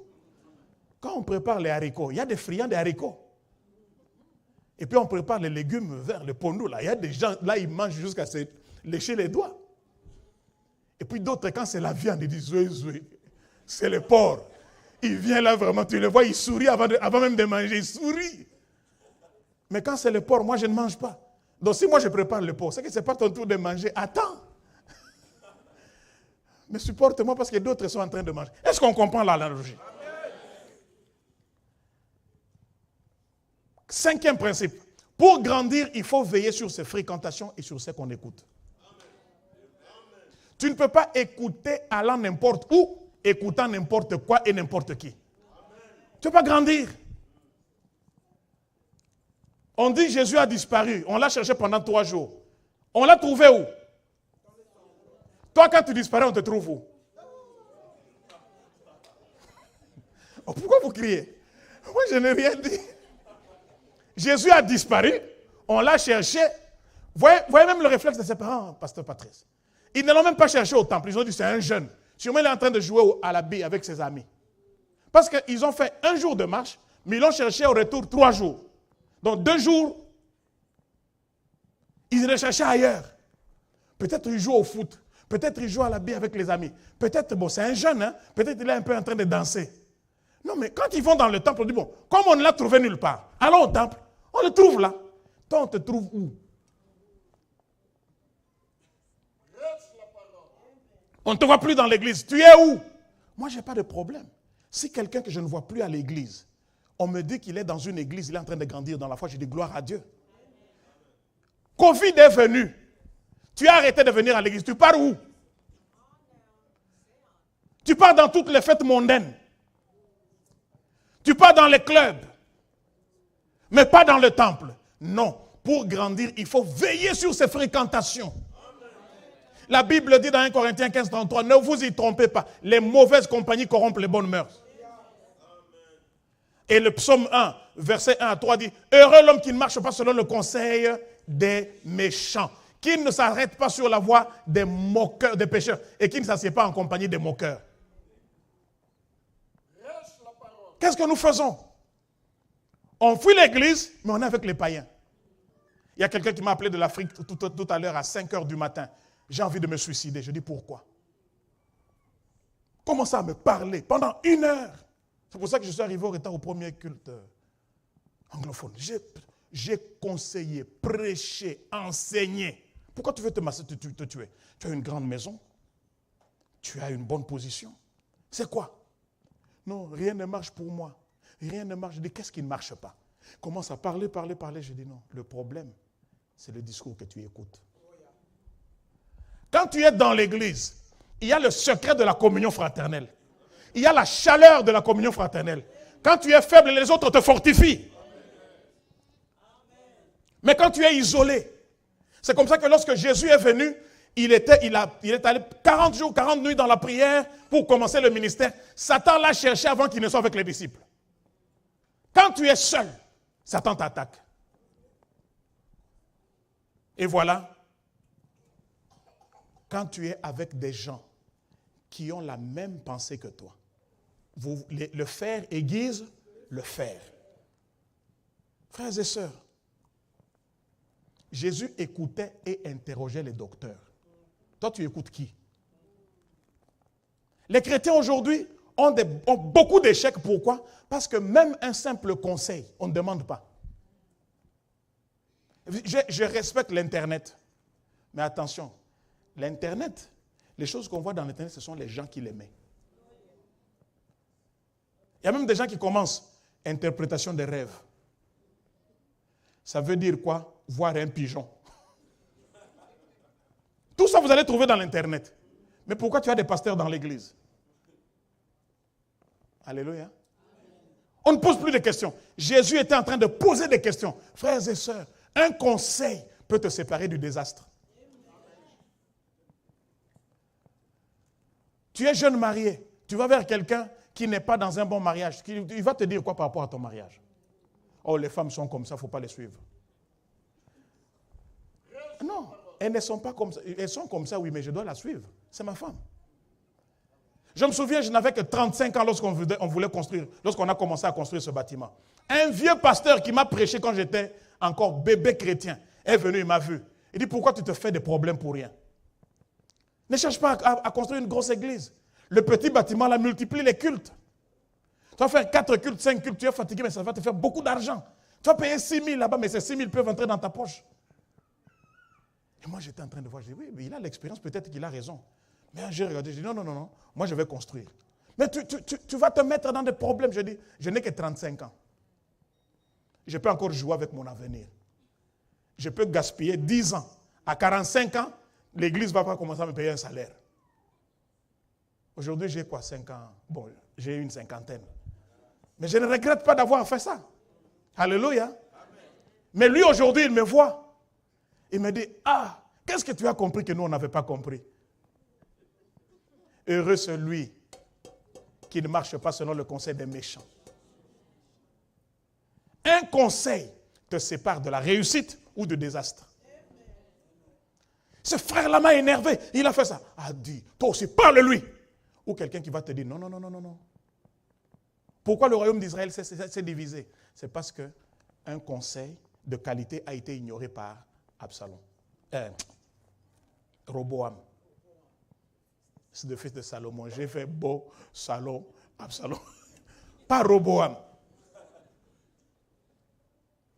Quand on prépare les haricots, il y a des friands des haricots. Et puis on prépare les légumes verts, le pondou, là. Il y a des gens, là, ils mangent jusqu'à se lécher les doigts. Et puis d'autres, quand c'est la viande, ils disent, oui, c'est le porc. Il vient là vraiment, tu le vois, il sourit avant même de manger, il sourit. Mais quand c'est le porc, moi je ne mange pas. Donc si moi je prépare le porc, c'est que ce n'est pas ton tour de manger. Attends. Mais supporte-moi parce que d'autres sont en train de manger. Est-ce qu'on comprend l'analogie? 5e principe. Pour grandir, il faut veiller sur ses fréquentations et sur ce qu'on écoute. Tu ne peux pas écouter allant n'importe où, écoutant n'importe quoi et n'importe qui. Tu ne peux pas grandir. On dit Jésus a disparu. On l'a cherché pendant 3 jours. On l'a trouvé où? Toi, quand tu disparais, on te trouve où? Oh, pourquoi vous criez? Moi, je n'ai rien dit. Jésus a disparu. On l'a cherché. Voyez même le réflexe de ses parents, pasteur Patrice. Ils ne l'ont même pas cherché au temple. Ils ont dit c'est un jeune. Sûrement il est en train de jouer à la bille avec ses amis. Parce qu'ils ont fait 1 jour de marche, mais ils l'ont cherché au retour 3 jours. Donc 2 jours, ils le cherchaient ailleurs. Peut-être il joue au foot. Peut-être il joue à la bille avec les amis. Peut-être, bon, c'est un jeune, hein? Peut-être il est un peu en train de danser. Non, mais quand ils vont dans le temple, on dit, bon, comme on ne l'a trouvé nulle part, allons au temple. On le trouve là. Toi, on te trouve où? On ne te voit plus dans l'église. Tu es où? Moi, je n'ai pas de problème. Si quelqu'un que je ne vois plus à l'église, on me dit qu'il est dans une église, il est en train de grandir dans la foi, je dis gloire à Dieu. Covid est venu. Tu as arrêté de venir à l'église. Tu pars où? Tu pars dans toutes les fêtes mondaines. Tu pars dans les clubs. Mais pas dans le temple. Non. Pour grandir, il faut veiller sur ses fréquentations. La Bible dit dans 1 Corinthiens 15, 33, ne vous y trompez pas. Les mauvaises compagnies corrompent les bonnes mœurs. Et le psaume 1, verset 1 à 3 dit, heureux l'homme qui ne marche pas selon le conseil des méchants, qui ne s'arrête pas sur la voie des moqueurs, des pécheurs, et qui ne s'assied pas en compagnie des moqueurs. Qu'est-ce que nous faisons? On fuit l'église, mais on est avec les païens. Il y a quelqu'un qui m'a appelé de l'Afrique tout à l'heure à 5 h du matin. J'ai envie de me suicider. Je dis pourquoi? Commence à me parler pendant 1 heure. C'est pour ça que je suis arrivé au retard au premier culte anglophone. J'ai conseillé, prêché, enseigné. Pourquoi tu veux te tuer? Tu as une grande maison. Tu as une bonne position. C'est quoi? Non, rien ne marche pour moi. Rien ne marche. Je dis, qu'est-ce qui ne marche pas? Commence à parler. Je dis non. Le problème, c'est le discours que tu écoutes. Quand tu es dans l'église, il y a le secret de la communion fraternelle. Il y a la chaleur de la communion fraternelle. Quand tu es faible, les autres te fortifient. Mais quand tu es isolé, c'est comme ça que lorsque Jésus est venu, il est allé 40 jours, 40 nuits dans la prière pour commencer le ministère. Satan l'a cherché avant qu'il ne soit avec les disciples. Quand tu es seul, Satan t'attaque. Et voilà, quand tu es avec des gens qui ont la même pensée que toi, le fer aiguise le fer. Frères et sœurs, Jésus écoutait et interrogeait les docteurs. Toi, tu écoutes qui? Les chrétiens aujourd'hui ont beaucoup d'échecs. Pourquoi? Parce que même un simple conseil, on ne demande pas. Je respecte l'Internet. Mais attention, l'Internet, les choses qu'on voit dans l'Internet, ce sont les gens qui les mettent. Il y a même des gens qui commencent interprétation des rêves. Ça veut dire quoi? Voir un pigeon. Tout ça, vous allez trouver dans l'Internet. Mais pourquoi tu as des pasteurs dans l'église? Alléluia. On ne pose plus de questions. Jésus était en train de poser des questions. Frères et sœurs, un conseil peut te séparer du désastre. Tu es jeune marié, tu vas vers quelqu'un qui n'est pas dans un bon mariage. Il va te dire quoi par rapport à ton mariage? Oh, les femmes sont comme ça, il ne faut pas les suivre. Non, elles ne sont pas comme ça. Elles sont comme ça, oui, mais je dois la suivre. C'est ma femme. Je me souviens, je n'avais que 35 ans lorsqu'on voulait construire, lorsqu'on a commencé à construire ce bâtiment. Un vieux pasteur qui m'a prêché quand j'étais encore bébé chrétien est venu, il m'a vu. Il dit, pourquoi tu te fais des problèmes pour rien? Ne cherche pas à construire une grosse église. Le petit bâtiment là multiplie les cultes. Tu vas faire 4 cultes, 5 cultes, tu es fatigué, mais ça va te faire beaucoup d'argent. Tu vas payer 6 000 là-bas, mais ces 6 000 peuvent entrer dans ta poche. Et moi, j'étais en train de voir, je dis, oui, mais il a l'expérience, peut-être qu'il a raison. Mais j'ai regardé, je dis, non, moi je vais construire. Mais tu vas te mettre dans des problèmes. Je dis, je n'ai que 35 ans. Je peux encore jouer avec mon avenir. Je peux gaspiller 10 ans. À 45 ans, l'église va pas commencer à me payer un salaire. Aujourd'hui, j'ai quoi, 5 ans? Bon, j'ai une cinquantaine. Mais je ne regrette pas d'avoir fait ça. Alléluia. Amen. Mais lui, aujourd'hui, il me voit. Il me dit, ah, qu'est-ce que tu as compris que nous, on n'avait pas compris? Heureux celui qui ne marche pas selon le conseil des méchants. Un conseil te sépare de la réussite ou du désastre. Ce frère-là m'a énervé. Il a fait ça. A dit, toi aussi, parle-lui. Ou quelqu'un qui va te dire, non. Pourquoi le royaume d'Israël s'est divisé? C'est parce qu'un conseil de qualité a été ignoré par Absalom. Roboam. C'est le fils de Salomon. J'ai fait beau, Absalom. Pas Roboam.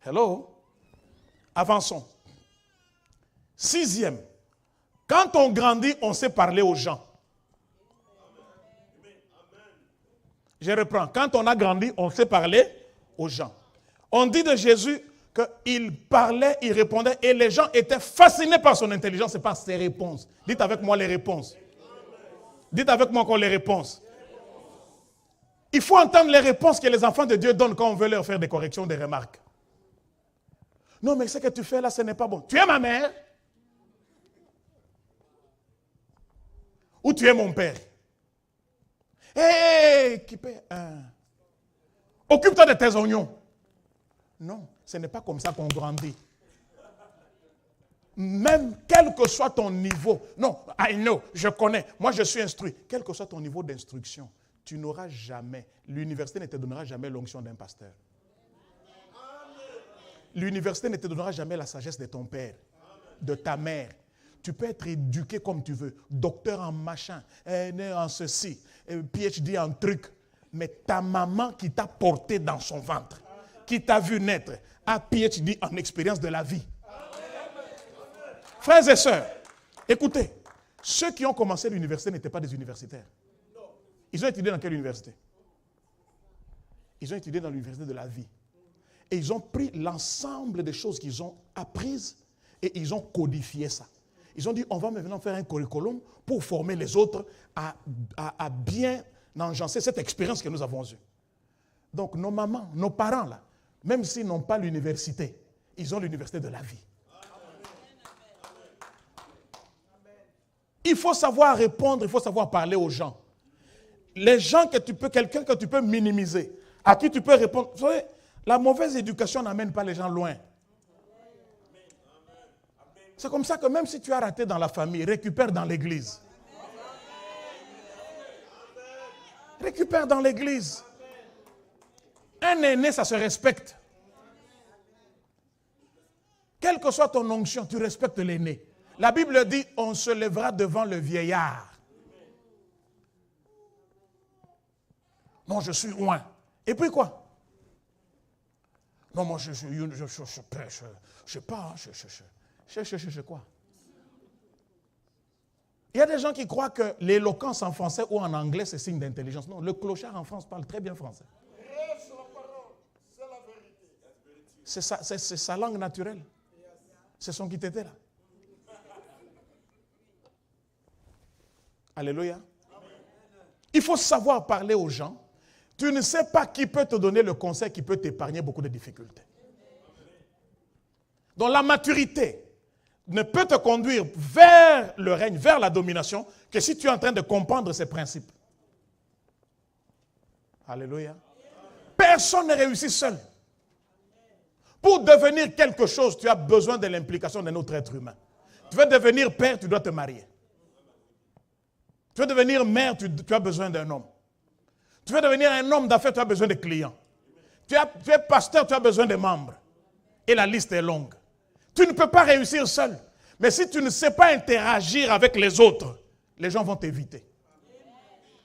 Hello? Avançons. 6e. Quand on grandit, on sait parler aux gens. Je reprends. Quand on a grandi, on sait parler aux gens. On dit de Jésus qu'il parlait, il répondait, et les gens étaient fascinés par son intelligence et par ses réponses. Dites avec moi les réponses. Dites avec moi encore les réponses. Il faut entendre les réponses que les enfants de Dieu donnent quand on veut leur faire des corrections, des remarques. Non, mais ce que tu fais là, ce n'est pas bon. Tu es ma mère? Ou tu es mon père? Hé, qui paie un? Occupe-toi de tes oignons. Non, ce n'est pas comme ça qu'on grandit. Même quel que soit ton niveau. Non, I know, je connais. Moi, je suis instruit. Quel que soit ton niveau d'instruction, tu n'auras jamais, l'université ne te donnera jamais l'onction d'un pasteur. L'université ne te donnera jamais la sagesse de ton père, de ta mère. Tu peux être éduqué comme tu veux, docteur en machin, en ceci, PhD en truc. Mais ta maman qui t'a porté dans son ventre, qui t'a vu naître, a PhD en expérience de la vie. Frères et sœurs, écoutez, ceux qui ont commencé l'université n'étaient pas des universitaires. Ils ont étudié dans quelle université? Ils ont étudié dans l'université de la vie. Et ils ont pris l'ensemble des choses qu'ils ont apprises et ils ont codifié ça. Ils ont dit, on va maintenant faire un curriculum pour former les autres à bien engencer cette expérience que nous avons eue. Donc nos mamans, nos parents là, même s'ils n'ont pas l'université, ils ont l'université de la vie. Il faut savoir répondre, il faut savoir parler aux gens. Les gens que tu peux, quelqu'un que tu peux minimiser, à qui tu peux répondre. Vous savez, la mauvaise éducation n'amène pas les gens loin. C'est comme ça que même si tu as raté dans la famille, récupère dans l'église. Récupère dans l'église. Un aîné, ça se respecte. Quelle que soit ton onction, tu respectes l'aîné. La Bible dit, on se lèvera devant le vieillard. Non, je suis loin. Et puis quoi? Non, moi, je sais pas, je quoi? Il y a des gens qui croient que l'éloquence en français ou en anglais, c'est signe d'intelligence. Non, le clochard en France parle très bien français. C'est sa langue naturelle. C'est son qui t'était là. Alléluia. Il faut savoir parler aux gens. Tu ne sais pas qui peut te donner le conseil qui peut t'épargner beaucoup de difficultés. Donc la maturité ne peut te conduire vers le règne, vers la domination, que si tu es en train de comprendre ces principes. Alléluia. Personne ne réussit seul. Pour devenir quelque chose, tu as besoin de l'implication d'un autre être humain. Tu veux devenir père, tu dois te marier. Tu veux devenir mère, tu as besoin d'un homme. Tu veux devenir un homme d'affaires, tu as besoin de clients. Tu es pasteur, tu as besoin de membres. Et la liste est longue. Tu ne peux pas réussir seul. Mais si tu ne sais pas interagir avec les autres, les gens vont t'éviter.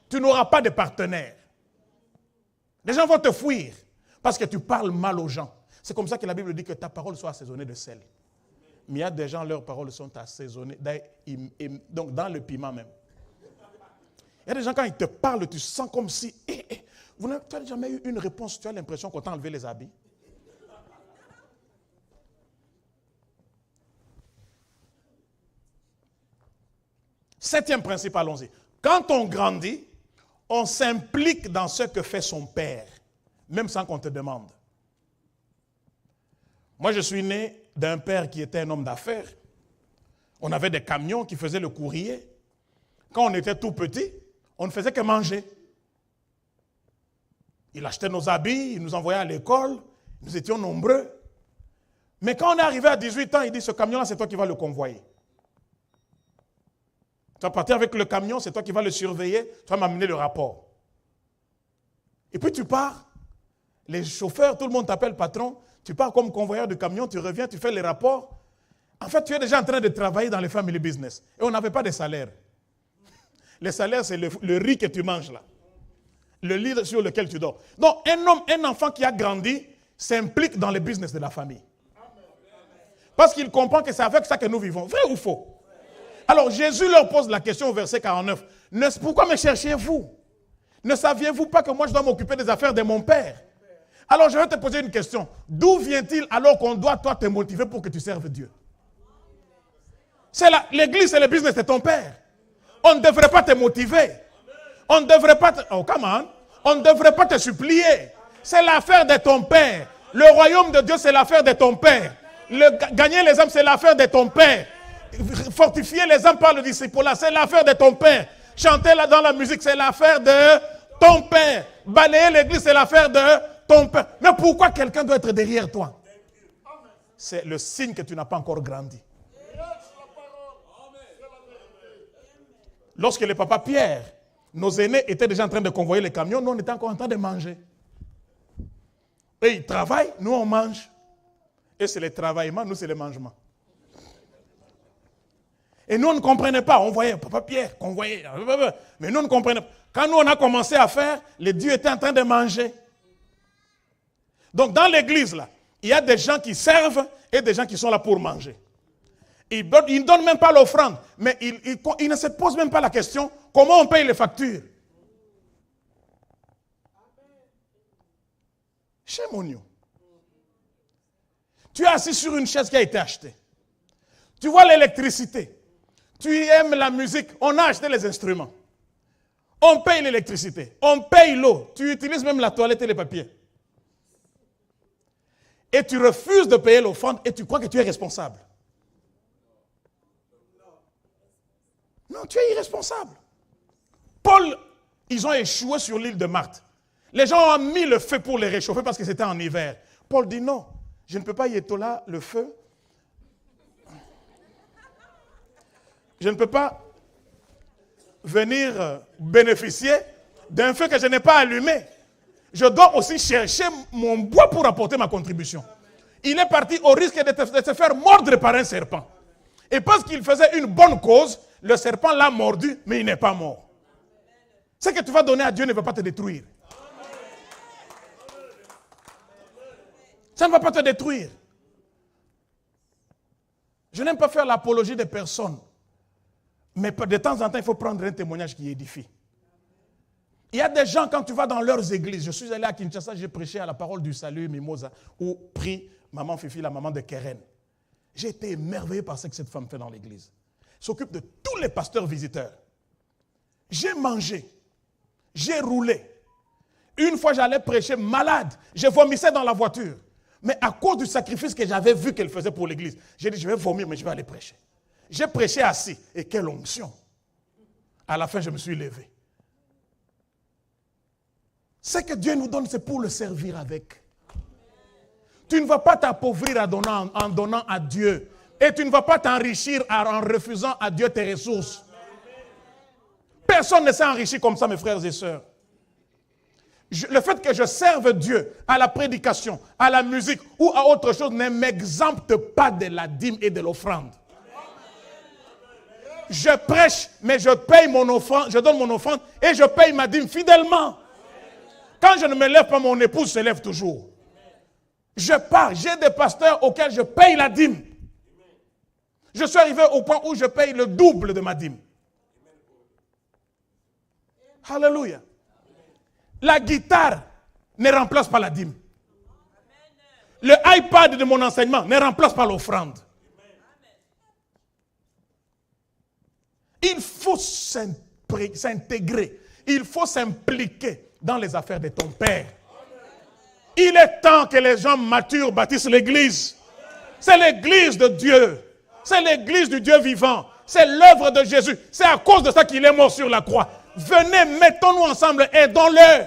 Tu n'auras pas de partenaire. Les gens vont te fuir parce que tu parles mal aux gens. C'est comme ça que la Bible dit que ta parole soit assaisonnée de sel. Mais il y a des gens, leurs paroles sont assaisonnées, donc dans le piment même. Il y a des gens, quand ils te parlent, tu sens comme si... tu n'as jamais eu une réponse, tu as l'impression qu'on t'a enlevé les habits. Septième principe, allons-y. Quand on grandit, on s'implique dans ce que fait son père, même sans qu'on te demande. Moi, je suis né d'un père qui était un homme d'affaires. On avait des camions qui faisaient le courrier. Quand on était tout petit, on ne faisait que manger. Il achetait nos habits, il nous envoyait à l'école, nous étions nombreux. Mais quand on est arrivé à 18 ans, il dit, ce camion-là, c'est toi qui vas le convoyer. Tu vas partir avec le camion, c'est toi qui vas le surveiller, tu vas m'amener le rapport. Et puis tu pars, les chauffeurs, tout le monde t'appelle patron, tu pars comme convoyeur de camion, tu reviens, tu fais les rapports. En fait, tu es déjà en train de travailler dans les family business. Et on n'avait pas de salaire. Le salaire, c'est le riz que tu manges là. Le lit sur lequel tu dors. Donc, un enfant qui a grandi, s'implique dans le business de la famille. Parce qu'il comprend que c'est avec ça que nous vivons. Vrai ou faux? Alors Jésus leur pose la question au verset 49. Pourquoi me cherchiez-vous? Ne saviez-vous pas que moi je dois m'occuper des affaires de mon Père? Alors je vais te poser une question. D'où vient-il alors qu'on doit toi te motiver pour que tu serves Dieu? L'église, c'est le business de ton Père. On ne devrait pas te motiver. On ne devrait pas oh, come on. On ne devrait pas te supplier. C'est l'affaire de ton Père. Le royaume de Dieu, c'est l'affaire de ton Père. Gagner les âmes, c'est l'affaire de ton Père. Fortifier les âmes par le discipulat, c'est l'affaire de ton Père. Chanter là dans la musique, c'est l'affaire de ton Père. Balayer l'église, c'est l'affaire de ton Père. Mais pourquoi quelqu'un doit être derrière toi? C'est le signe que tu n'as pas encore grandi. Lorsque le papa Pierre, nos aînés étaient déjà en train de convoyer les camions, nous on était encore en train de manger. Et ils travaillent, nous on mange. Et c'est le travaillement, nous c'est le mangement. Et nous on ne comprenait pas, on voyait papa Pierre convoyer. Mais nous on ne comprenait pas. Quand nous on a commencé à faire, les dieux étaient en train de manger. Donc dans l'église là, il y a des gens qui servent et des gens qui sont là pour manger. Ils ne donnent même pas l'offrande, mais ils ne se posent même pas la question comment on paye les factures. Chez Monio, tu es assis sur une chaise qui a été achetée. Tu vois l'électricité. Tu aimes la musique. On a acheté les instruments. On paye l'électricité. On paye l'eau. Tu utilises même la toilette et les papiers. Et tu refuses de payer l'offrande et tu crois que tu es responsable. Non, tu es irresponsable. Paul, ils ont échoué sur l'île de Marthe. Les gens ont mis le feu pour les réchauffer parce que c'était en hiver. Paul dit non, je ne peux pas y étoler le feu. Je ne peux pas venir bénéficier d'un feu que je n'ai pas allumé. Je dois aussi chercher mon bois pour apporter ma contribution. Il est parti au risque de se faire mordre par un serpent. Et parce qu'il faisait une bonne cause, le serpent l'a mordu, mais il n'est pas mort. Ce que tu vas donner à Dieu ne va pas te détruire. Ça ne va pas te détruire. Je n'aime pas faire l'apologie des personnes. Mais de temps en temps, il faut prendre un témoignage qui édifie. Il y a des gens, quand tu vas dans leurs églises, je suis allé à Kinshasa, j'ai prêché à la parole du salut, Mimosa, où prie maman Fifi, la maman de Keren. J'ai été émerveillé par ce que cette femme fait dans l'église. Elle s'occupe de tous les pasteurs visiteurs. J'ai mangé, j'ai roulé. Une fois, j'allais prêcher malade, je vomissais dans la voiture. Mais à cause du sacrifice que j'avais vu qu'elle faisait pour l'église, j'ai dit, je vais vomir, mais je vais aller prêcher. J'ai prêché assis. Et quelle onction. À la fin, je me suis levé. Ce que Dieu nous donne, c'est pour le servir avec. Tu ne vas pas t'appauvrir en donnant à Dieu. Et tu ne vas pas t'enrichir en refusant à Dieu tes ressources. Personne ne s'est enrichi comme ça, mes frères et sœurs. Le fait que je serve Dieu à la prédication, à la musique ou à autre chose ne m'exempte pas de la dîme et de l'offrande. Je prêche, mais je paye mon offrande, je donne mon offrande et je paye ma dîme fidèlement. Quand je ne me lève pas, mon épouse se lève toujours. Je pars, j'ai des pasteurs auxquels je paye la dîme. Je suis arrivé au point où je paye le double de ma dîme. Alléluia. La guitare ne remplace pas la dîme. Le iPad de mon enseignement ne remplace pas l'offrande. Il faut s'intégrer. Il faut s'impliquer dans les affaires de ton Père. Il est temps que les gens matures bâtissent l'église. C'est l'église de Dieu. C'est l'église du Dieu vivant. C'est l'œuvre de Jésus. C'est à cause de ça qu'il est mort sur la croix. Venez, mettons-nous ensemble, aidons-le.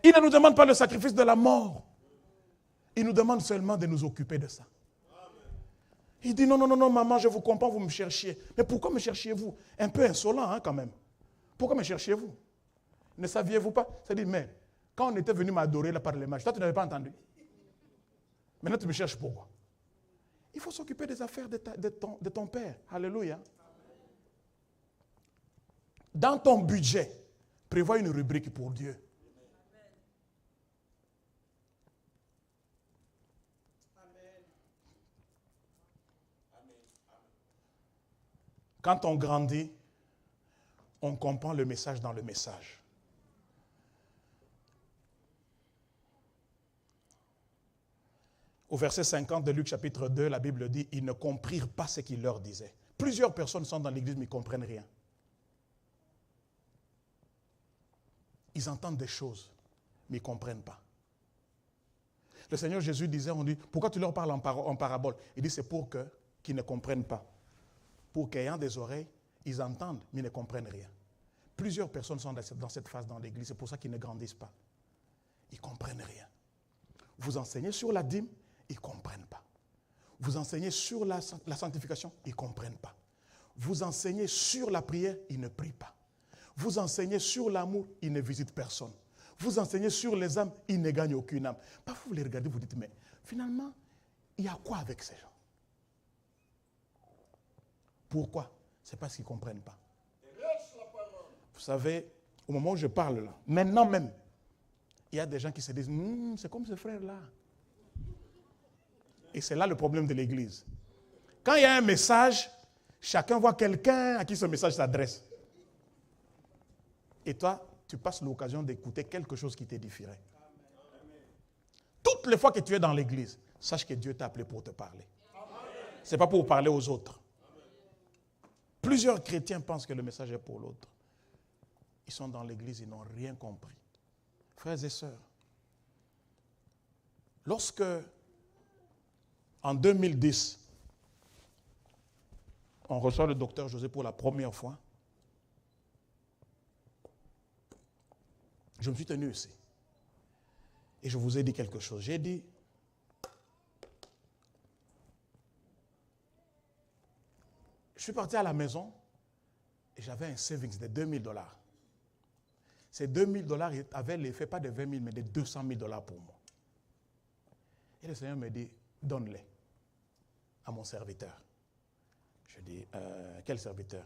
Il ne nous demande pas le sacrifice de la mort. Il nous demande seulement de nous occuper de ça. Il dit non, maman, je vous comprends, vous me cherchiez. Mais pourquoi me cherchiez-vous? Un peu insolent quand même. Pourquoi me cherchiez-vous? Ne saviez-vous pas? C'est-à-dire, mais quand on était venu m'adorer là par les mages, toi tu n'avais pas entendu. Maintenant tu me cherches pourquoi? Il faut s'occuper des affaires de ton Père. Alléluia. Dans ton budget, prévois une rubrique pour Dieu. Quand on grandit, on comprend le message dans le message. Au verset 50 de Luc chapitre 2, la Bible dit, ils ne comprirent pas ce qu'il leur disait. Plusieurs personnes sont dans l'église mais ils ne comprennent rien. Ils entendent des choses, mais ils ne comprennent pas. Le Seigneur Jésus disait, on dit, pourquoi tu leur parles en parabole? Il dit, c'est pour qu'ils ne comprennent pas. Pour qu'ayant des oreilles, ils entendent, mais ils ne comprennent rien. Plusieurs personnes sont dans cette phase dans l'église, c'est pour ça qu'ils ne grandissent pas. Ils ne comprennent rien. Vous enseignez sur la dîme, ils ne comprennent pas. Vous enseignez sur la sanctification, ils ne comprennent pas. Vous enseignez sur la prière, ils ne prient pas. Vous enseignez sur l'amour, ils ne visitent personne. Vous enseignez sur les âmes, ils ne gagnent aucune âme. Parfois vous les regardez, vous dites, mais finalement, il y a quoi avec ces gens? Pourquoi? C'est parce qu'ils ne comprennent pas. Vous savez, au moment où je parle là, maintenant même, il y a des gens qui se disent, c'est comme ce frère-là. Et c'est là le problème de l'église. Quand il y a un message, chacun voit quelqu'un à qui ce message s'adresse. Et toi, tu passes l'occasion d'écouter quelque chose qui t'édifierait. Toutes les fois que tu es dans l'église, sache que Dieu t'a appelé pour te parler. Ce n'est pas pour parler aux autres. Plusieurs chrétiens pensent que le message est pour l'autre. Ils sont dans l'église, ils n'ont rien compris. Frères et sœurs, lorsque, en 2010, on reçoit le docteur José pour la première fois, je me suis tenu ici. Et je vous ai dit quelque chose. J'ai dit, je suis parti à la maison et j'avais un savings de $2000. Ces $2000 avaient l'effet pas de 20 000, mais de 200 000 $ pour moi. Et le Seigneur me dit, donne-les à mon serviteur. Je dis, quel serviteur?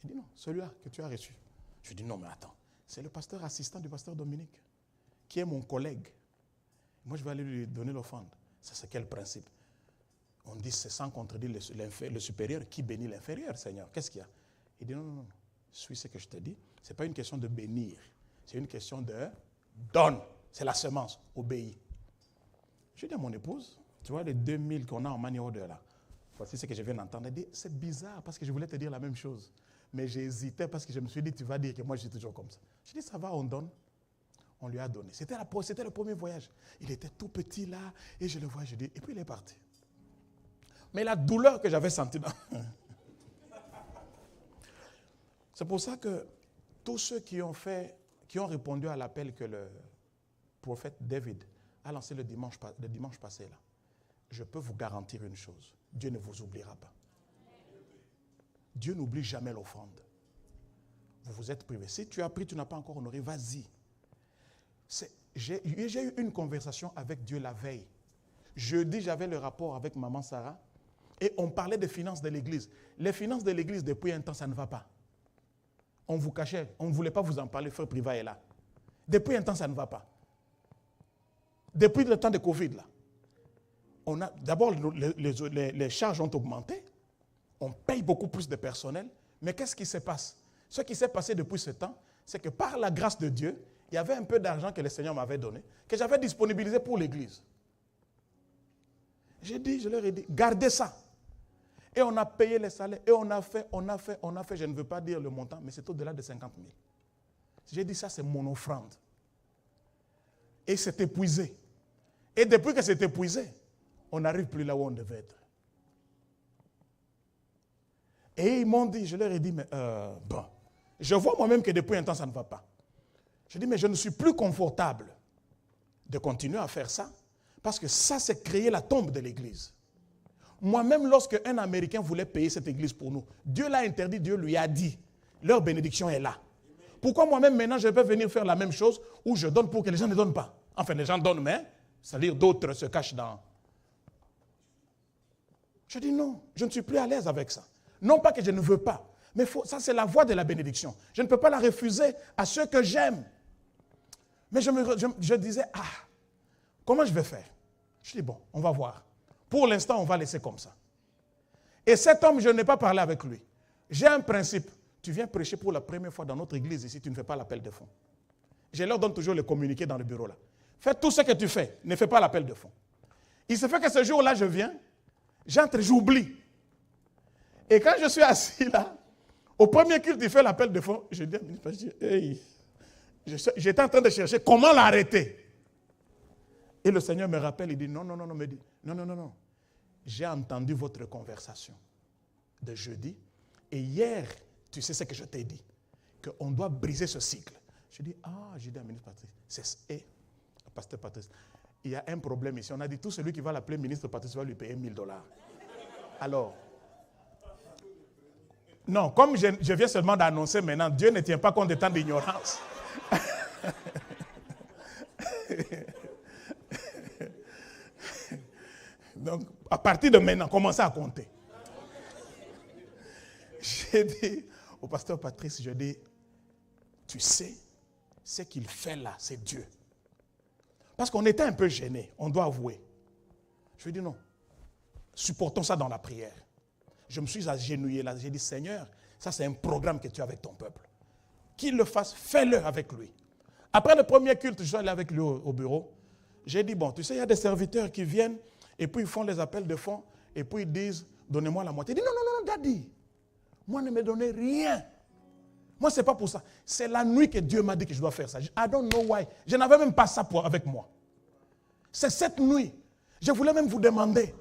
Il dit, non, celui-là que tu as reçu. Je dis, non, mais attends, c'est le pasteur assistant du pasteur Dominique, qui est mon collègue. Moi, je vais aller lui donner l'offrande. C'est quel principe? On dit, c'est sans contredire le supérieur qui bénit l'inférieur, Seigneur. Qu'est-ce qu'il y a? Il dit, non, non, non, suis ce que je te dis. Ce n'est pas une question de bénir, c'est une question de donne. C'est la semence, obéis. Je dis à mon épouse, tu vois les 2000 qu'on a en money order là, voici ce que je viens d'entendre. Elle dit, c'est bizarre parce que je voulais te dire la même chose. Mais j'ai hésité parce que je me suis dit, tu vas dire que moi je suis toujours comme ça. Je dis, ça va, on donne. On lui a donné. C'était le premier voyage. Il était tout petit là, et je le vois, je dis, et puis il est parti. Mais la douleur que j'avais sentie dans... C'est pour ça que tous ceux qui ont répondu à l'appel que le prophète David a lancé le dimanche passé là, je peux vous garantir une chose, Dieu ne vous oubliera pas. Dieu n'oublie jamais l'offrande. Vous vous êtes privé. Si tu as pris, tu n'as pas encore honoré, vas-y. J'ai eu une conversation avec Dieu la veille. Jeudi, j'avais le rapport avec maman Sarah et on parlait des finances de l'église. Les finances de l'église, depuis un temps, ça ne va pas. On vous cachait, on ne voulait pas vous en parler, frère Priva est là. Depuis un temps, ça ne va pas. Depuis le temps de Covid, là, d'abord, les charges ont augmenté. On paye beaucoup plus de personnel. Mais qu'est-ce qui se passe? Ce qui s'est passé depuis ce temps, c'est que par la grâce de Dieu, il y avait un peu d'argent que le Seigneur m'avait donné, que j'avais disponibilisé pour l'église. Je leur ai dit, gardez ça. Et on a payé les salaires, et on a fait, je ne veux pas dire le montant, mais c'est au-delà de 50 000. J'ai dit, ça c'est mon offrande. Et c'est épuisé. Et depuis que c'est épuisé, on n'arrive plus là où on devait être. Et ils m'ont dit, je leur ai dit, mais bon, je vois moi-même que depuis un temps ça ne va pas. Je dis, mais je ne suis plus confortable de continuer à faire ça, parce que ça c'est créer la tombe de l'église. Moi-même, lorsque un Américain voulait payer cette église pour nous, Dieu l'a interdit, Dieu lui a dit, leur bénédiction est là. Pourquoi moi-même maintenant je peux venir faire la même chose où je donne pour que les gens ne donnent pas? Enfin, les gens donnent, mais c'est-à-dire d'autres se cachent dans... Je dis non, je ne suis plus à l'aise avec ça. Non pas que je ne veux pas, mais ça c'est la voie de la bénédiction. Je ne peux pas la refuser à ceux que j'aime. Mais je disais, comment je vais faire? Je dis bon, on va voir. Pour l'instant, on va laisser comme ça. Et cet homme, je n'ai pas parlé avec lui. J'ai un principe. Tu viens prêcher pour la première fois dans notre église ici, tu ne fais pas l'appel de fonds. Je leur donne toujours les communiqués dans le bureau là. Fais tout ce que tu fais, ne fais pas l'appel de fonds. Il se fait que ce jour-là, je viens, j'entre, j'oublie. Et quand je suis assis là, au premier culte, il fait l'appel de fonds, je dis à ministre, hey, j'étais en train de chercher comment l'arrêter. Et le Seigneur me rappelle, il dit, non, me dit, non. J'ai entendu votre conversation de jeudi, et hier, tu sais ce que je t'ai dit, qu'on doit briser ce cycle. Je dis, j'ai dit à ministre Patrice, pasteur Patrice, il y a un problème ici. On a dit, tout celui qui va l'appeler ministre Patrice va lui payer $1000. Alors, non, comme je viens seulement d'annoncer maintenant, Dieu ne tient pas compte des temps d'ignorance. Donc, à partir de maintenant, commencez à compter. J'ai dit au pasteur Patrice, je dis, tu sais, ce qu'il fait là, c'est Dieu. Parce qu'on était un peu gênés, on doit avouer. Je lui ai dit non, supportons ça dans la prière. Je me suis agenouillé là, j'ai dit, Seigneur, ça c'est un programme que tu as avec ton peuple. Qu'il le fasse, fais-le avec lui. Après le premier culte, je suis allé avec lui au bureau. J'ai dit, bon, tu sais, il y a des serviteurs qui viennent et puis ils font les appels de fonds et puis ils disent, donnez-moi la moitié. Il dit, non, daddy, moi ne me donnez rien. Moi, ce n'est pas pour ça. C'est la nuit que Dieu m'a dit que je dois faire ça. I don't know why. Je n'avais même pas ça avec moi. C'est cette nuit. Je voulais même vous demander.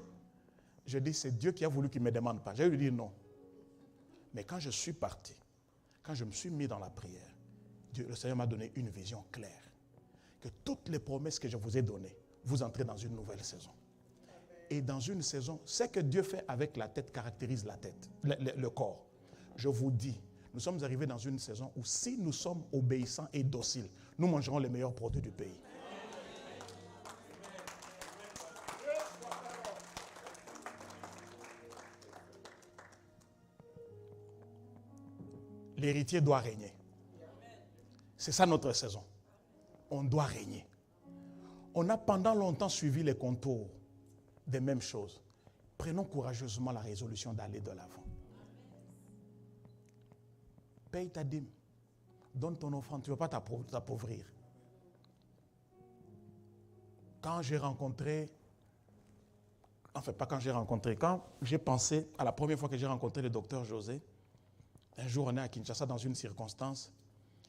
Je dis, c'est Dieu qui a voulu qu'il ne me demande pas. J'ai lui dit non. Mais quand je suis parti, quand je me suis mis dans la prière, le Seigneur m'a donné une vision claire. Que toutes les promesses que je vous ai données, vous entrez dans une nouvelle saison. Et dans une saison, ce que Dieu fait avec la tête caractérise la tête, le corps. Je vous dis, nous sommes arrivés dans une saison où si nous sommes obéissants et dociles, nous mangerons les meilleurs produits du pays. L'héritier doit régner. C'est ça notre saison. On doit régner. On a pendant longtemps suivi les contours des mêmes choses. Prenons courageusement la résolution d'aller de l'avant. Paye ta dîme. Donne ton offrande. Tu ne vas pas t'appauvrir. Quand j'ai rencontré, enfin pas quand j'ai rencontré, quand j'ai pensé à la première fois que j'ai rencontré le docteur José, un jour on est à Kinshasa dans une circonstance,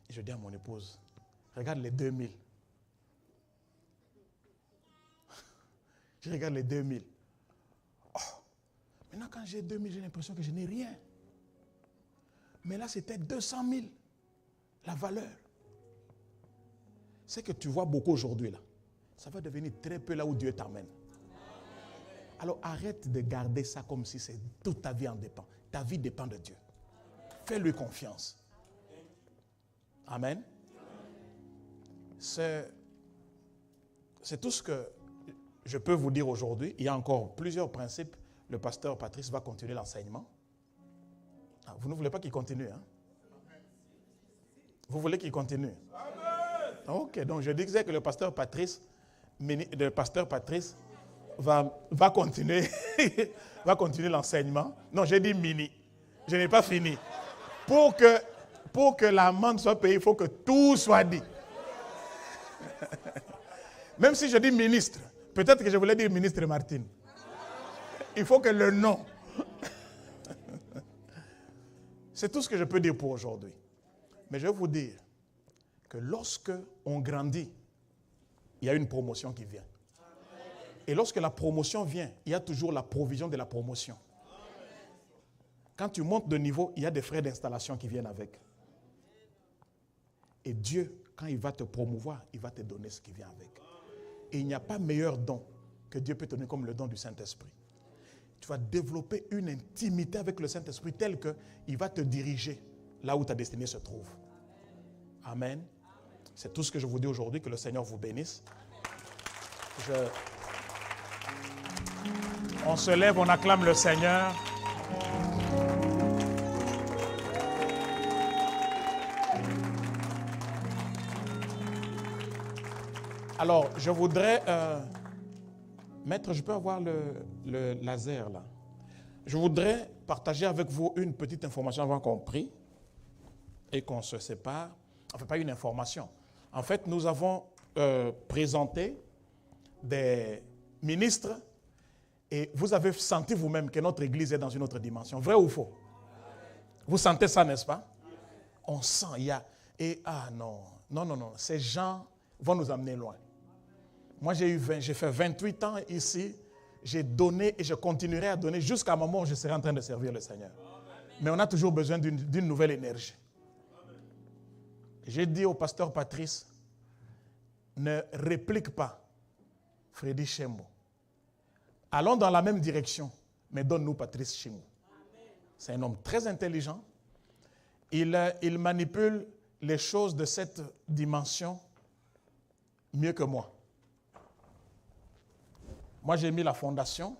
et je dis à mon épouse, regarde les 2000. Je regarde les 2000. Oh, maintenant quand j'ai 2000, j'ai l'impression que je n'ai rien. Mais là, c'était 200 000, la valeur. C'est que tu vois beaucoup aujourd'hui, là. Ça va devenir très peu là où Dieu t'amène. Alors, arrête de garder ça comme si c'est toute ta vie en dépend. Ta vie dépend de Dieu. Fais-lui confiance. Amen. C'est tout ce que je peux vous dire aujourd'hui. Il y a encore plusieurs principes. Le pasteur Patrice va continuer l'enseignement. Vous ne voulez pas qu'il continue, hein? Vous voulez qu'il continue? Amen. Ok, donc je disais que le pasteur Patrice va continuer, va continuer l'enseignement. Non, j'ai dit mini. Je n'ai pas fini. Pour que l'amende soit payée, il faut que tout soit dit. Même si je dis ministre, peut-être que je voulais dire ministre Martine. Il faut que le nom. C'est tout ce que je peux dire pour aujourd'hui. Mais je vais vous dire que lorsque on grandit, il y a une promotion qui vient. Et lorsque la promotion vient, il y a toujours la provision de la promotion. Quand tu montes de niveau, il y a des frais d'installation qui viennent avec. Et Dieu, quand il va te promouvoir, il va te donner ce qui vient avec. Et il n'y a pas meilleur don que Dieu peut te donner comme le don du Saint-Esprit. Tu vas développer une intimité avec le Saint-Esprit telle qu'il va te diriger là où ta destinée se trouve. Amen. C'est tout ce que je vous dis aujourd'hui. Que le Seigneur vous bénisse. On se lève, on acclame le Seigneur. Alors, je voudrais... Maître, je peux avoir le laser là. Je voudrais partager avec vous une petite information avant qu'on prie et qu'on se sépare. Enfin, pas une information. En fait, nous avons présenté des ministres et vous avez senti vous-même que notre Église est dans une autre dimension. Vrai ou faux? Vous sentez ça, n'est-ce pas? On sent, il y a... Et non, ces gens vont nous amener loin. Moi, j'ai fait 28 ans ici. J'ai donné et je continuerai à donner jusqu'à un moment où je serai en train de servir le Seigneur. Mais on a toujours besoin d'une nouvelle énergie. J'ai dit au pasteur Patrice, ne réplique pas Freddy Chembo. Allons dans la même direction, mais donne-nous Patrice Chembo. C'est un homme très intelligent. Il manipule les choses de cette dimension mieux que moi. Moi, j'ai mis la fondation